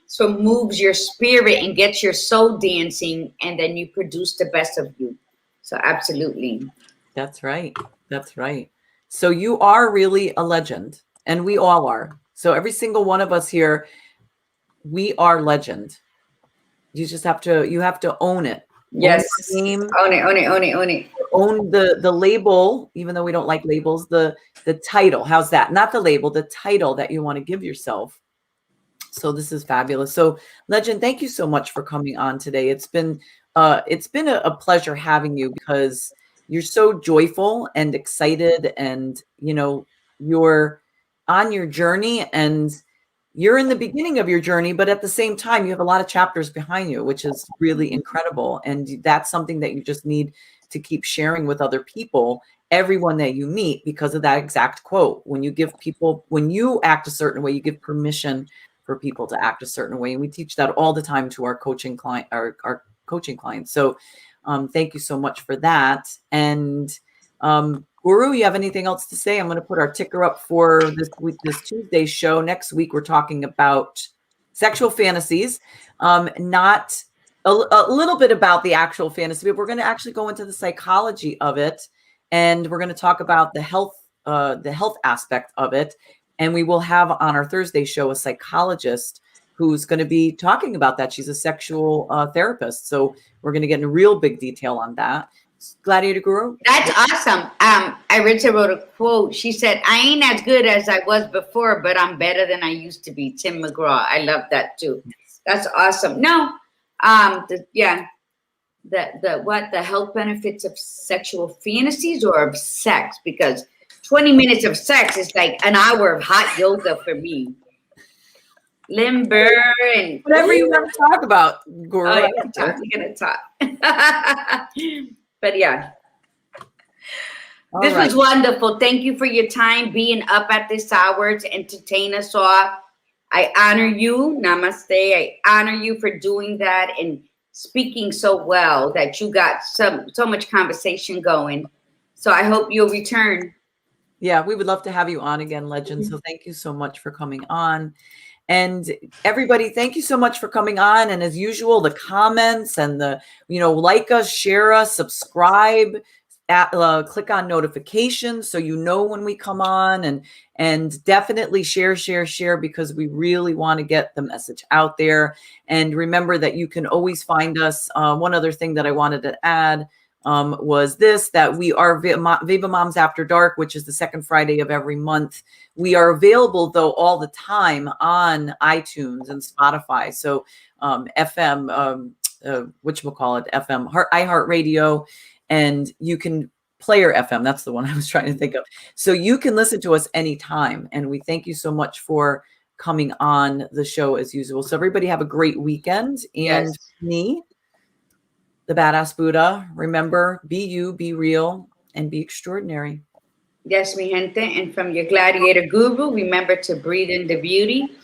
So moves your spirit and gets your soul dancing, and then you produce the best of you. So absolutely.
That's right. That's right. So you are really a legend, and we all are. So every single one of us here, we are legend. You just have to own it.
Yes.
Own your name.
Own it.
Own the label, even though we don't like labels, the title. How's that? Not the label, the title that you want to give yourself. So this is fabulous. So Legend, thank you so much for coming on today. It's been a pleasure having you because you're so joyful and excited, and you're on your journey, and you're in the beginning of your journey, but at the same time, you have a lot of chapters behind you, which is really incredible. And that's something that you just need to keep sharing with other people, everyone that you meet, because of that exact quote. When you act a certain way, you give permission for people to act a certain way. And we teach that all the time to our coaching coaching clients. So thank you so much for that. And Guru, you have anything else to say? I'm going to put our ticker up for this Tuesday show. Next week, we're talking about sexual fantasies, not a little bit about the actual fantasy, but we're going to actually go into the psychology of it. And we're going to talk about the health aspect of it. And we will have on our Thursday show a psychologist who's going to be talking about that. She's a sexual therapist. So we're going to get into real big detail on that. Gladiator Guru?
That's awesome. Iritza wrote a quote. She said, I ain't as good as I was before, but I'm better than I used to be. Tim McGraw. I love that too. That's awesome. No, the health benefits of sexual fantasies or of sex, because 20 minutes of sex is like an hour of hot yoga for me. Limber and
whatever you want to talk about, Guru.
Oh, we're gonna talk. But yeah. This was wonderful. Thank you for your time being up at this hour to entertain us all. I honor you. Namaste. I honor you for doing that and speaking so well that you got so much conversation going. So I hope you'll return.
Yeah, we would love to have you on again, Legend. So thank you so much for coming on. And everybody, thank you so much for coming on. And as usual, the comments and like us, share us, subscribe, click on notifications so you know when we come on, and definitely share, because we really want to get the message out there. And remember that you can always find us. One other thing that I wanted to add, was this, that we are Viva Moms After Dark, which is the second Friday of every month. We are available, though, all the time on iTunes and Spotify. So FM, whatchamacallit, FM, iHeartRadio, and you can Player FM. That's the one I was trying to think of. So you can listen to us anytime. And we thank you so much for coming on the show as usual. So everybody have a great weekend. And
Yes.
me, the Badass Buddha, remember, be you, be real, and be extraordinary.
Yes, mi gente. And from your gladiator guru, remember to breathe in the beauty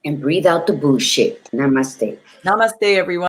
and breathe out the bullshit. Namaste.
Namaste, everyone.